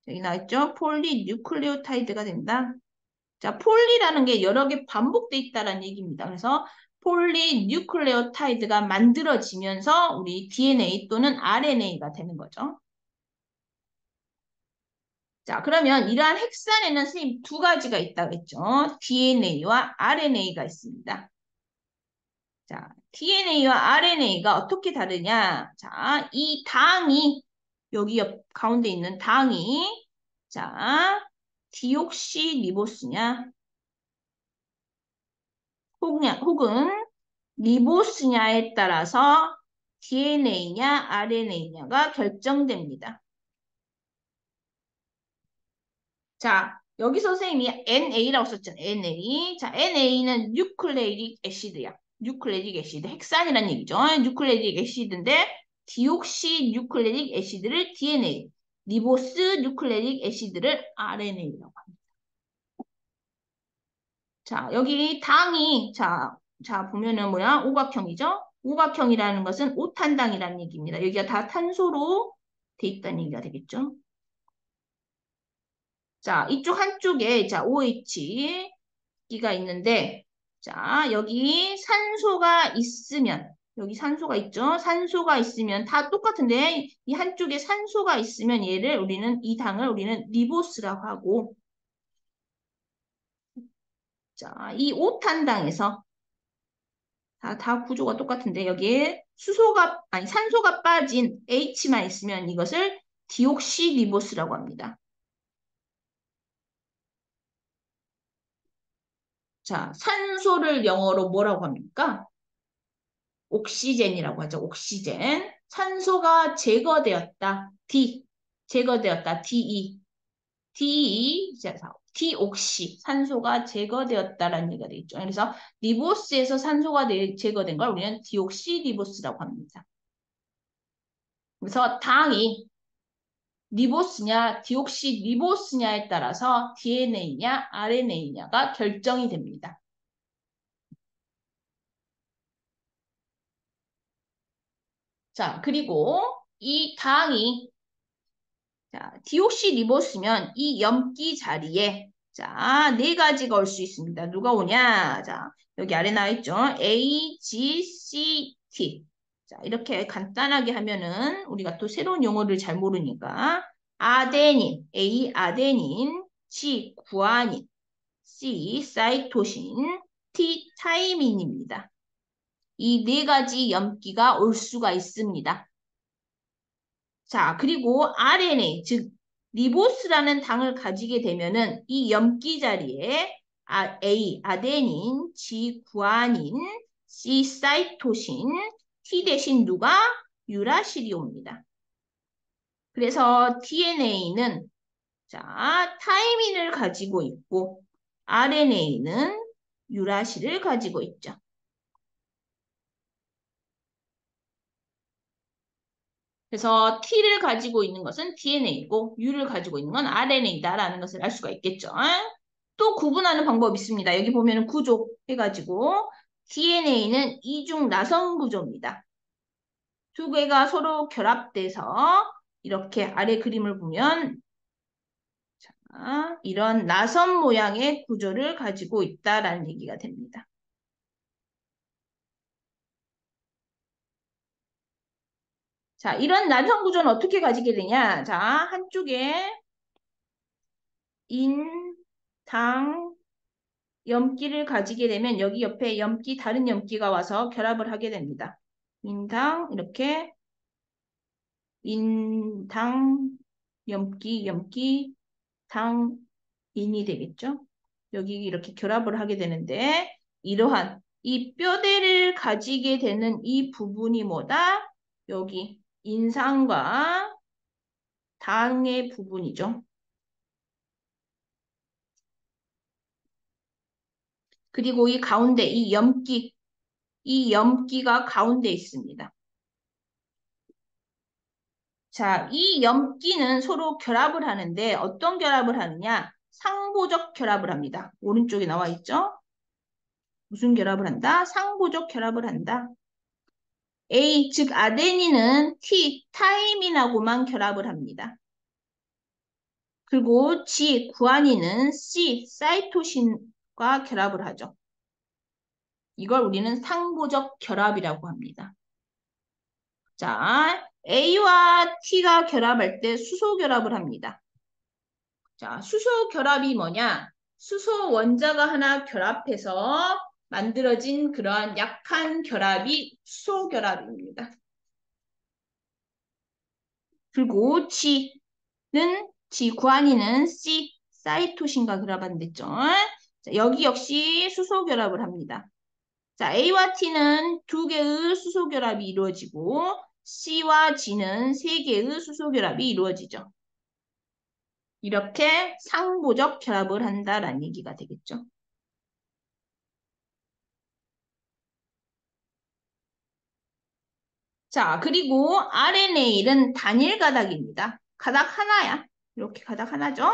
여기 나왔죠? 폴리뉴클레오타이드가 된다. 자, 폴리라는 게 여러 개 반복돼 있다는 얘기입니다. 그래서 폴리뉴클레오타이드가 만들어지면서 우리 DNA 또는 RNA가 되는 거죠. 자, 그러면 이러한 핵산에는 선생님 두 가지가 있다고 했죠. DNA와 RNA가 있습니다. 자, DNA와 RNA가 어떻게 다르냐? 자, 이 당이 여기 옆 가운데 있는 당이 자, 디옥시리보스냐 혹은 리보스냐에 따라서 DNA냐 RNA냐가 결정됩니다. 자, 여기서 선생님이 NA라고 썼잖아요. NA. 자, NA는 뉴클레이릭 애시드야. 뉴클레이릭 애시드. 핵산이라는 얘기죠. 뉴클레이릭 애시드인데 디옥시 뉴클레이릭 애시드를 DNA, 리보스 뉴클레이릭 애시드를 RNA라고 합니다. 자, 여기 당이 자 보면은 뭐야? 오각형이죠? 오각형이라는 것은 오탄당이라는 얘기입니다. 여기가 다 탄소로 돼 있다는 얘기가 되겠죠. 자, 이쪽 한쪽에 자, OH기가 있는데 자, 여기 산소가 있으면 여기 산소가 있죠. 산소가 있으면 다 똑같은데 이 한쪽에 산소가 있으면 얘를 우리는 이 당을 우리는 리보스라고 하고 자, 이 5탄당에서 다 구조가 똑같은데 여기에 수소가 아니 산소가 빠진 H만 있으면 이것을 디옥시리보스라고 합니다. 자, 산소를 영어로 뭐라고 합니까? 옥시젠이라고 하죠. 옥시젠. 산소가 제거되었다. D. 제거되었다. DE. DE. 자, 디옥시. 산소가 제거되었다라는 얘기가 되겠죠. 그래서 리보스에서 산소가 제거된 걸 우리는 디옥시리보스라고 합니다. 그래서 당이 리보스냐, 디옥시리보스냐에 따라서 DNA냐, RNA냐가 결정이 됩니다. 자, 그리고 이 당이 자, 디옥시리보스면 이 염기 자리에 자, 네 가지가 올 수 있습니다. 누가 오냐? 자, 여기 아래 나와 있죠. A, G, C, T. 자, 이렇게 간단하게 하면은 우리가 또 새로운 용어를 잘 모르니까 아데닌, A, 아데닌, G, 구아닌, C, 사이토신, T, 타이민입니다. 이 네 가지 염기가 올 수가 있습니다. 자, 그리고 RNA, 즉 리보스라는 당을 가지게 되면은 이 염기 자리에 A, 아데닌, G, 구아닌, C, 사이토신, T 대신 누가? 유라실이 옵니다. 그래서 DNA는 자, 타이민을 가지고 있고 RNA는 유라실을 가지고 있죠. 그래서 T를 가지고 있는 것은 DNA이고 U를 가지고 있는 건 RNA다라는 것을 알 수가 있겠죠. 또 구분하는 방법이 있습니다. 여기 보면은 구조 해가지고 DNA는 이중 나선 구조입니다. 두 개가 서로 결합돼서 이렇게 아래 그림을 보면 자, 이런 나선 모양의 구조를 가지고 있다라는 얘기가 됩니다. 자, 이런 나선 구조는 어떻게 가지게 되냐? 자, 한쪽에 인, 당, 염기를 가지게 되면 여기 옆에 염기, 다른 염기가 와서 결합을 하게 됩니다. 인당, 이렇게 인당, 염기, 염기, 당, 인이 되겠죠? 여기 이렇게 결합을 하게 되는데 이러한 이 뼈대를 가지게 되는 이 부분이 뭐다? 여기 인상과 당의 부분이죠. 그리고 이 가운데 이 염기가 가운데 있습니다. 자, 이 염기는 서로 결합을 하는데 어떤 결합을 하느냐? 상보적 결합을 합니다. 오른쪽에 나와 있죠? 무슨 결합을 한다? 상보적 결합을 한다. A, 즉 아데닌은 T, 타이민하고만 결합을 합니다. 그리고 G, 구아닌은 C, 사이토신과 결합을 하죠. 이걸 우리는 상보적 결합이라고 합니다. 자, A와 T가 결합할 때 수소 결합을 합니다. 자, 수소 결합이 뭐냐? 수소 원자가 하나 결합해서 만들어진 그러한 약한 결합이 수소 결합입니다. 그리고 G구아닌은 C, 사이토신과 결합한 됐죠. 자, 여기 역시 수소 결합을 합니다. 자, A와 T는 두 개의 수소 결합이 이루어지고 C와 G는 세 개의 수소 결합이 이루어지죠. 이렇게 상보적 결합을 한다라는 얘기가 되겠죠. 자, 그리고 RNA는 단일 가닥입니다. 가닥 하나야. 이렇게 가닥 하나죠.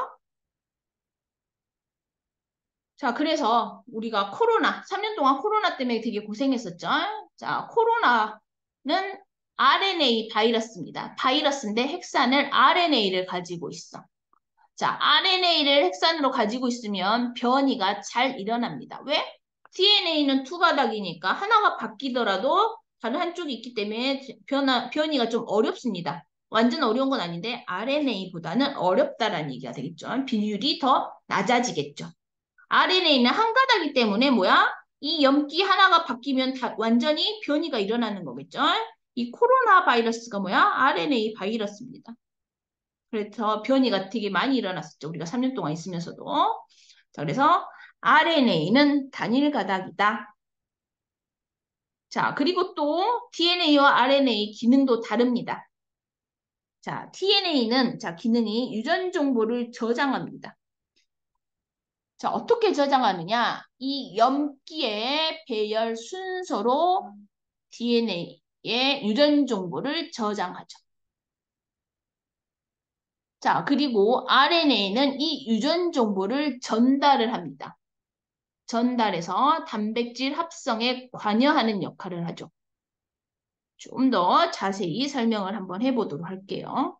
자, 그래서 우리가 3년 동안 코로나 때문에 되게 고생했었죠. 자, 코로나는 RNA 바이러스입니다. 바이러스인데 핵산을 RNA를 가지고 있어. 자, RNA를 핵산으로 가지고 있으면 변이가 잘 일어납니다. 왜? DNA는 두 가닥이니까 하나가 바뀌더라도 다른 한쪽이 있기 때문에 변이가 좀 어렵습니다. 완전 어려운 건 아닌데 RNA보다는 어렵다라는 얘기가 되겠죠. 비율이 더 낮아지겠죠. RNA는 한 가닥이기 때문에 뭐야? 이 염기 하나가 바뀌면 완전히 변이가 일어나는 거겠죠. 이 코로나 바이러스가 뭐야? RNA 바이러스입니다. 그래서 변이가 되게 많이 일어났었죠. 우리가 3년 동안 있으면서도. 자, 그래서 RNA는 단일 가닥이다. 자, 그리고 또 DNA와 RNA 기능도 다릅니다. 자, DNA는 자, 기능이 유전 정보를 저장합니다. 자, 어떻게 저장하느냐? 이 염기의 배열 순서로 DNA의 유전 정보를 저장하죠. 자, 그리고 RNA는 이 유전 정보를 전달을 합니다. 전달해서 단백질 합성에 관여하는 역할을 하죠. 좀 더 자세히 설명을 한번 해보도록 할게요.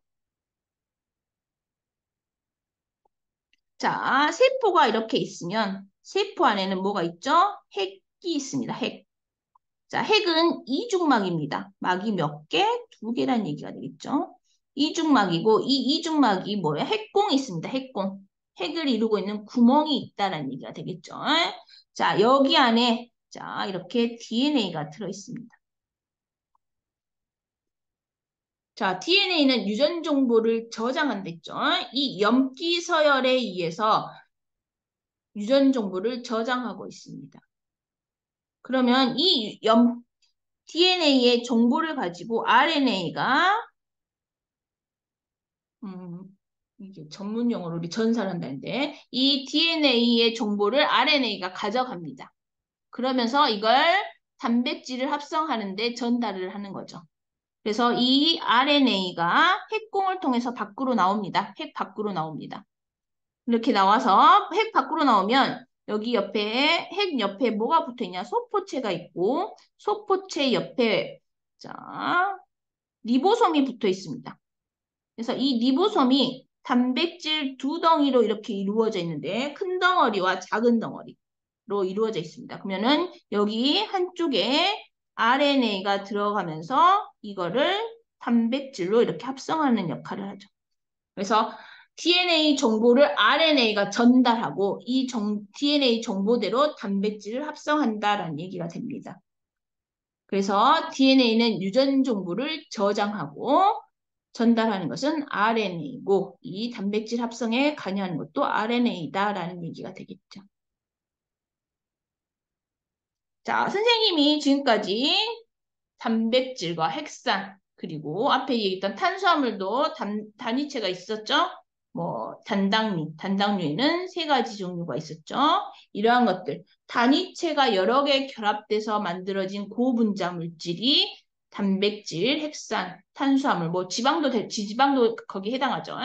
자, 세포가 이렇게 있으면 세포 안에는 뭐가 있죠? 핵이 있습니다. 핵. 자, 핵은 이중막입니다. 막이 몇 개? 두 개란 얘기가 되겠죠. 이중막이고 이 이중막이 뭐예요? 핵공이 있습니다. 핵공. 핵을 이루고 있는 구멍이 있다는 얘기가 되겠죠. 자, 여기 안에 자, 이렇게 DNA가 들어있습니다. 자, DNA는 유전 정보를 저장한댔죠. 이 염기 서열에 의해서 유전 정보를 저장하고 있습니다. 그러면 이 DNA의 정보를 가지고 RNA가 이게 전문 용어로 우리 전살한다는데 이 DNA의 정보를 RNA가 가져갑니다. 그러면서 이걸 단백질을 합성하는데 전달을 하는 거죠. 그래서 이 RNA가 핵공을 통해서 밖으로 나옵니다. 핵 밖으로 나옵니다. 이렇게 나와서 핵 밖으로 나오면 여기 옆에 핵 옆에 뭐가 붙어 있냐? 소포체가 있고 소포체 옆에 자 리보솜이 붙어 있습니다. 그래서 이 리보솜이 단백질 두 덩이로 이렇게 이루어져 있는데 큰 덩어리와 작은 덩어리로 이루어져 있습니다. 그러면은 여기 한쪽에 RNA가 들어가면서 이거를 단백질로 이렇게 합성하는 역할을 하죠. 그래서 DNA 정보를 RNA가 전달하고 이 DNA 정보대로 단백질을 합성한다라는 얘기가 됩니다. 그래서 DNA는 유전 정보를 저장하고 전달하는 것은 RNA고 이 단백질 합성에 관여하는 것도 RNA다라는 얘기가 되겠죠. 자, 선생님이 지금까지 단백질과 핵산 그리고 앞에 얘기했던 탄수화물도 단위체가 있었죠. 뭐 단당류에는 세 가지 종류가 있었죠. 이러한 것들 단위체가 여러 개 결합돼서 만들어진 고분자 물질이 단백질, 핵산, 탄수화물, 뭐 지방도 거기에 해당하죠.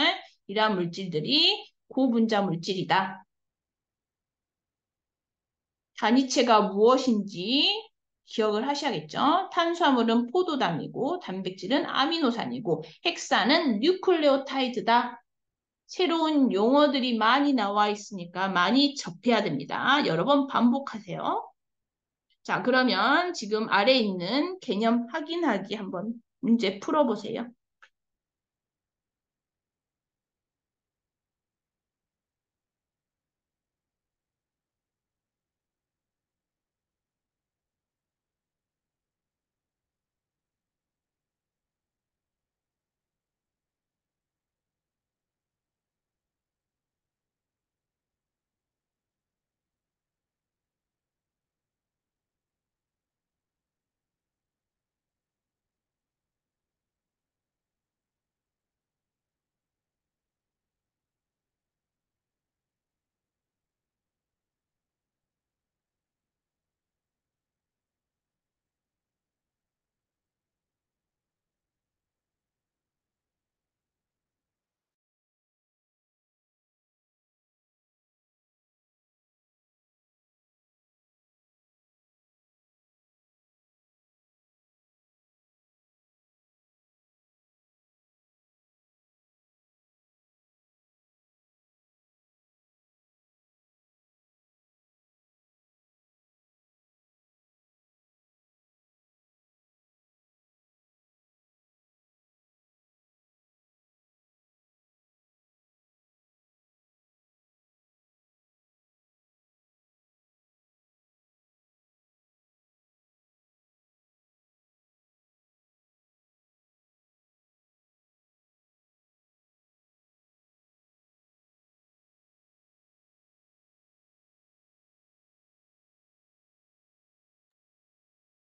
이러한 물질들이 고분자 물질이다. 단위체가 무엇인지 기억을 하셔야겠죠. 탄수화물은 포도당이고 단백질은 아미노산이고 핵산은 뉴클레오타이드다. 새로운 용어들이 많이 나와 있으니까 많이 접해야 됩니다. 여러 번 반복하세요. 자, 그러면 지금 아래에 있는 개념 확인하기 한번 문제 풀어보세요.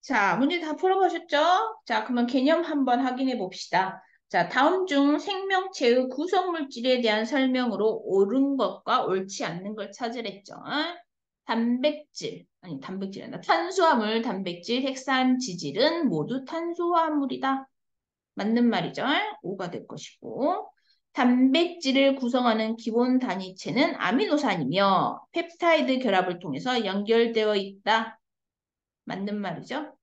자, 문제 다 풀어보셨죠? 자, 그러면 개념 한번 확인해 봅시다. 자, 다음 중 생명체의 구성물질에 대한 설명으로 옳은 것과 옳지 않는 걸 찾으랬죠. 단백질, 아니 단백질이 아니라 탄수화물, 단백질, 핵산, 지질은 모두 탄수화물이다. 맞는 말이죠. 5가 될 것이고. 단백질을 구성하는 기본 단위체는 아미노산이며 펩타이드 결합을 통해서 연결되어 있다. 맞는 말이죠.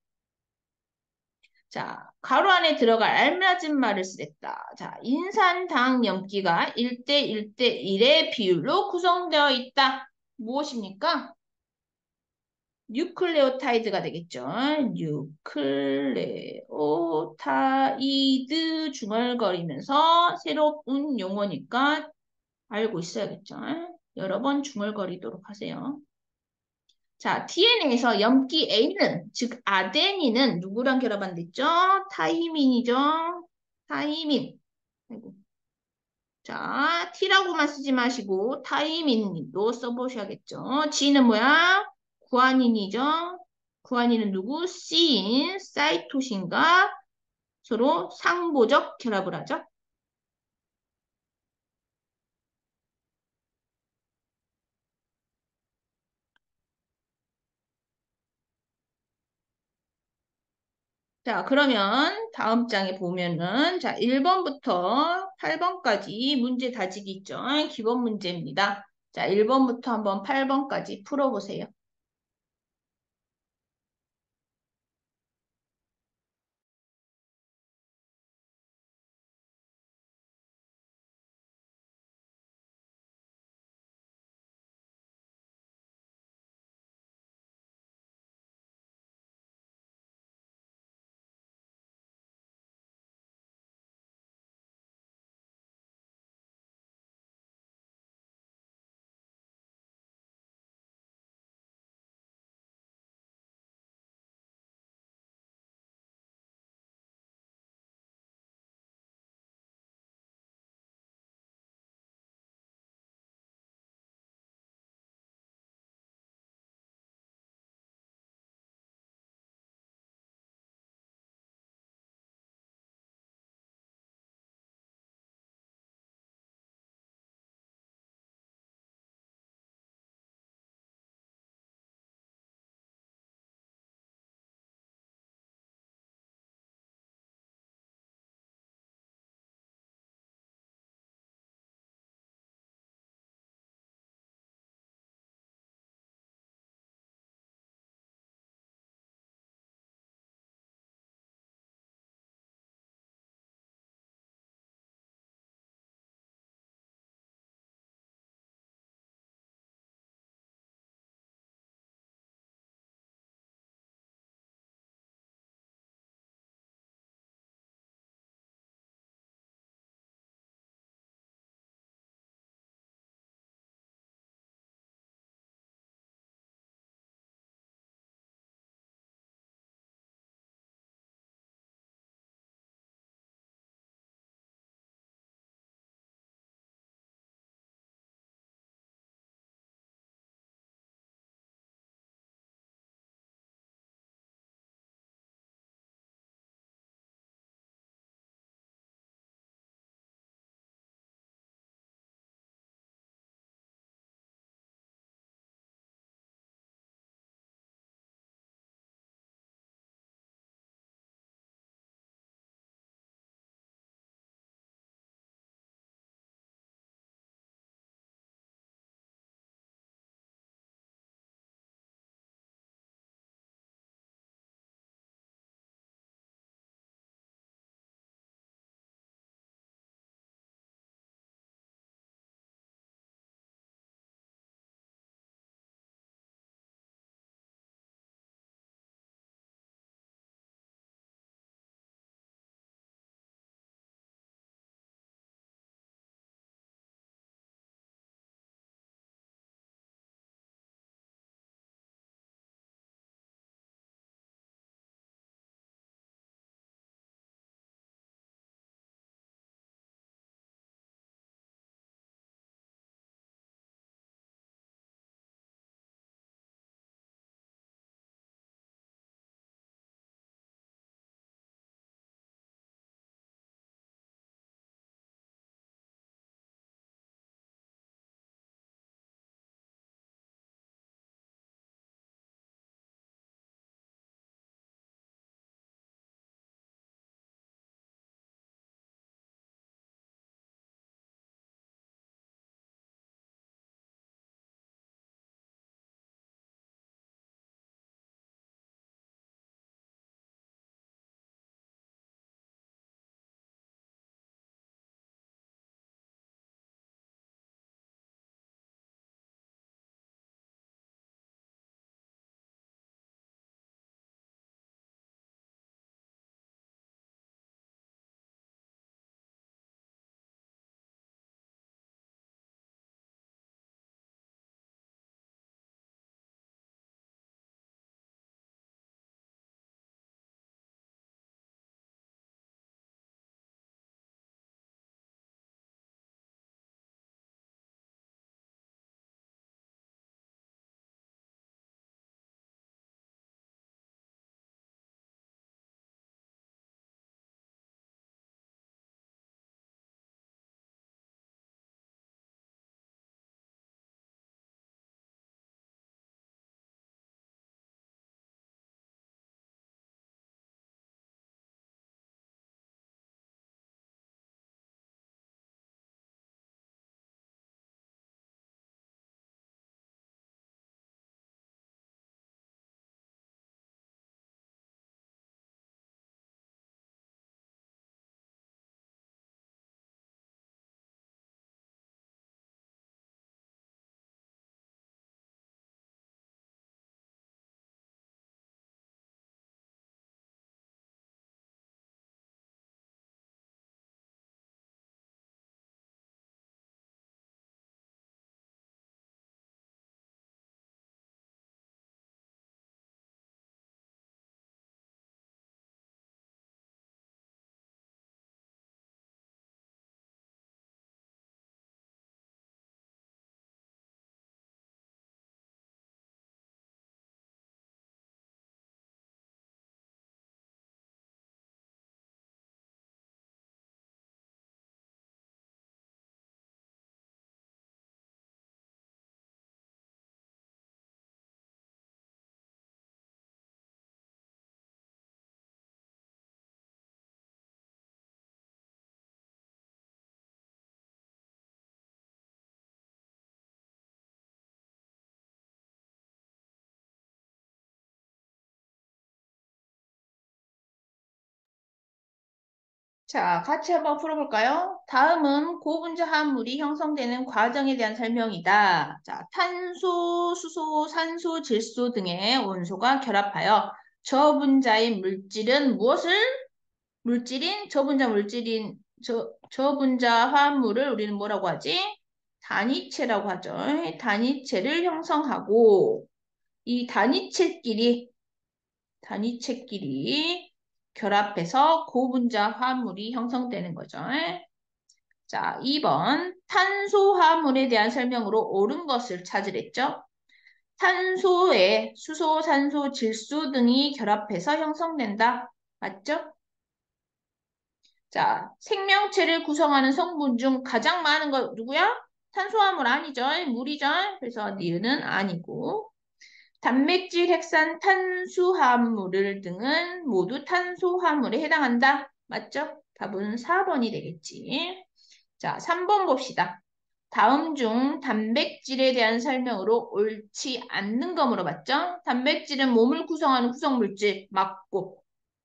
자, 가로 안에 들어갈 알맞은 말을 쓰랬다. 자, 인산당 염기가 1대 1대 1의 비율로 구성되어 있다. 무엇입니까? 뉴클레오타이드가 되겠죠. 뉴클레오타이드 중얼거리면서 새로운 용어니까 알고 있어야겠죠. 여러 번 중얼거리도록 하세요. 자, DNA에서 염기 A는, 즉 아데닌은 누구랑 결합한댔죠? 타이민이죠. 타이민. 아이고. 자, T라고만 쓰지 마시고 타이민도 써보셔야겠죠. G는 뭐야? 구아닌이죠. 구아닌은 누구? C인 사이토신과 서로 상보적 결합을 하죠. 자, 그러면 다음 장에 보면은 자, 1번부터 8번까지 문제 다지기 있죠. 기본 문제입니다. 자, 1번부터 한번 8번까지 풀어보세요. 자, 같이 한번 풀어볼까요? 다음은 고분자 화합물이 형성되는 과정에 대한 설명이다. 자, 탄소, 수소, 산소, 질소 등의 원소가 결합하여 저분자의 물질은 무엇을? 물질인, 저분자 화합물을 우리는 뭐라고 하지? 단위체라고 하죠. 단위체를 형성하고 이 단위체끼리 결합해서 고분자 화합물이 형성되는 거죠. 자, 2번 탄소화합물에 대한 설명으로 옳은 것을 찾으랬죠. 탄소에 수소, 산소, 질소 등이 결합해서 형성된다. 맞죠? 자, 생명체를 구성하는 성분 중 가장 많은 거 누구야? 탄소화물 아니죠? 물이죠? 그래서 니은은 아니고 단백질, 핵산, 탄수화물 등은 모두 탄소화물에 해당한다. 맞죠? 답은 4번이 되겠지. 자, 3번 봅시다. 다음 중 단백질에 대한 설명으로 옳지 않는 거 물어봤죠? 단백질은 몸을 구성하는 구성물질 맞고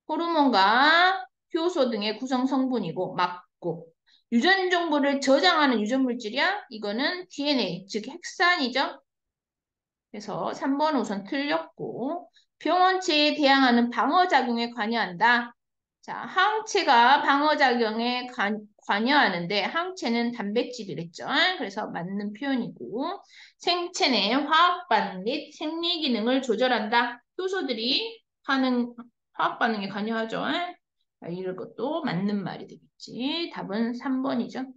호르몬과 효소 등의 구성 성분이고 맞고 유전 정보를 저장하는 유전 물질이야? 이거는 DNA, 즉 핵산이죠? 그래서 3번 우선 틀렸고 병원체에 대항하는 방어작용에 관여한다. 자, 항체가 방어작용에 관여하는데 항체는 단백질이랬죠. 그래서 맞는 표현이고 생체 내 화학 반응 및 생리 기능을 조절한다. 효소들이 화학 반응에 관여하죠. 이런 것도 맞는 말이 되겠지. 답은 3번이죠.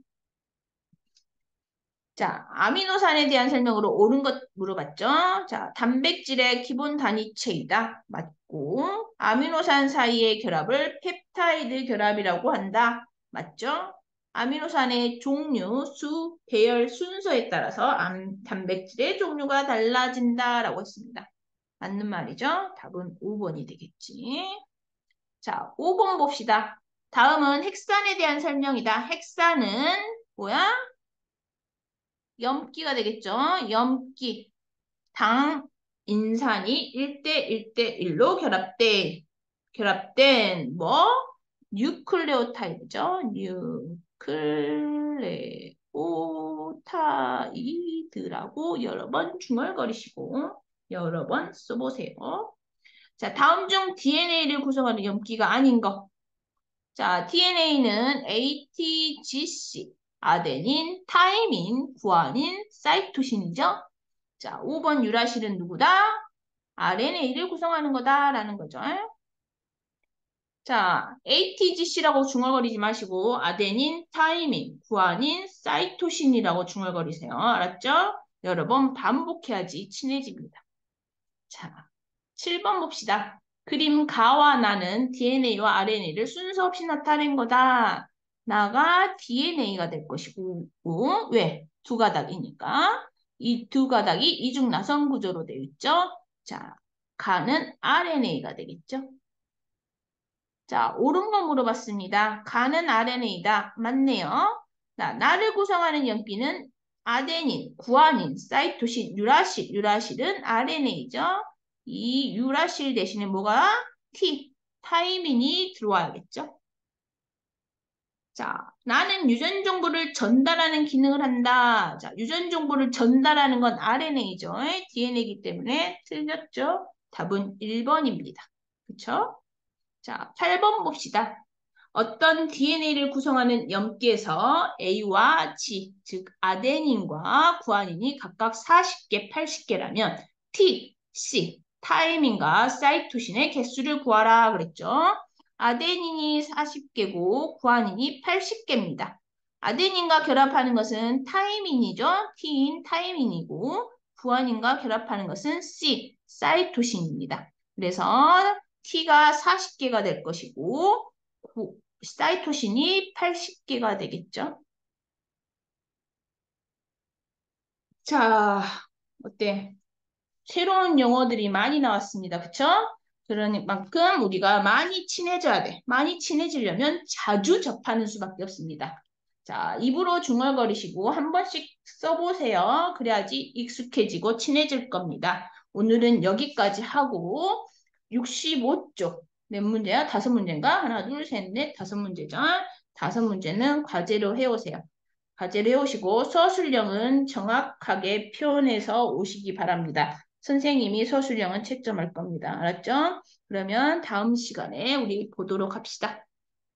자, 아미노산에 대한 설명으로 옳은 것 물어봤죠? 자, 단백질의 기본 단위체이다. 맞고, 아미노산 사이의 결합을 펩타이드 결합이라고 한다. 맞죠? 아미노산의 종류, 수, 배열, 순서에 따라서 단백질의 종류가 달라진다라고 했습니다. 맞는 말이죠? 답은 5번이 되겠지. 자, 5번 봅시다. 다음은 핵산에 대한 설명이다. 핵산은 뭐야? 염기가 되겠죠. 염기, 당, 인산이 1대 1대 1로 결합된 뭐? 뉴클레오타이드죠. 뉴클레오타이드라고 여러 번 중얼거리시고 여러 번 써보세요. 자, 다음 중 DNA를 구성하는 염기가 아닌 거. 자, DNA는 ATGC, 아데닌, 타이민, 구아닌, 사이토신이죠. 자, 5번 유라실은 누구다? RNA를 구성하는 거다라는 거죠. 자, ATGC라고 중얼거리지 마시고 아데닌, 타이민, 구아닌, 사이토신이라고 중얼거리세요. 알았죠? 여러 번 반복해야지 친해집니다. 자, 7번 봅시다. 그림 가와 나는 DNA와 RNA를 순서 없이 나타낸 거다. 나가 DNA가 될 것이고, 왜? 두 가닥이니까. 이 두 가닥이 이중나선 구조로 되어 있죠. 자, 가는 RNA가 되겠죠. 자, 옳은 거 물어봤습니다. 가는 RNA다. 맞네요. 자, 나를 구성하는 염기는 아데닌, 구아닌, 사이토신, 유라실은 RNA죠. 이 유라실 대신에 뭐가? 타이민이 들어와야겠죠. 자, 나는 유전 정보를 전달하는 기능을 한다. 자, 유전 정보를 전달하는 건 RNA죠. DNA이기 때문에 틀렸죠. 답은 1번입니다. 그쵸? 자, 8번 봅시다. 어떤 DNA를 구성하는 염기에서 A와 G, 즉 아데닌과 구아닌이 각각 40개, 80개라면 T, C, 타이민과 사이토신의 개수를 구하라 그랬죠. 아데닌이 40개고 구아닌이 80개입니다. 아데닌과 결합하는 것은 타이민이죠. T인 타이민이고 구아닌과 결합하는 것은 C, 사이토신입니다. 그래서 T가 40개가 될 것이고 사이토신이 80개가 되겠죠. 자, 어때? 새로운 용어들이 많이 나왔습니다. 그쵸? 그러니 만큼 우리가 많이 친해져야 돼. 많이 친해지려면 자주 접하는 수밖에 없습니다. 자, 입으로 중얼거리시고 한 번씩 써보세요. 그래야지 익숙해지고 친해질 겁니다. 오늘은 여기까지 하고 65쪽 몇 문제야? 다섯 문제인가? 하나, 둘, 셋, 넷, 다섯 문제죠. 다섯 문제는 과제로 해오세요. 과제를 해오시고 서술형은 정확하게 표현해서 오시기 바랍니다. 선생님이 서술형은 채점할 겁니다. 알았죠? 그러면 다음 시간에 우리 보도록 합시다.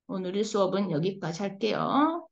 오늘의 수업은 여기까지 할게요.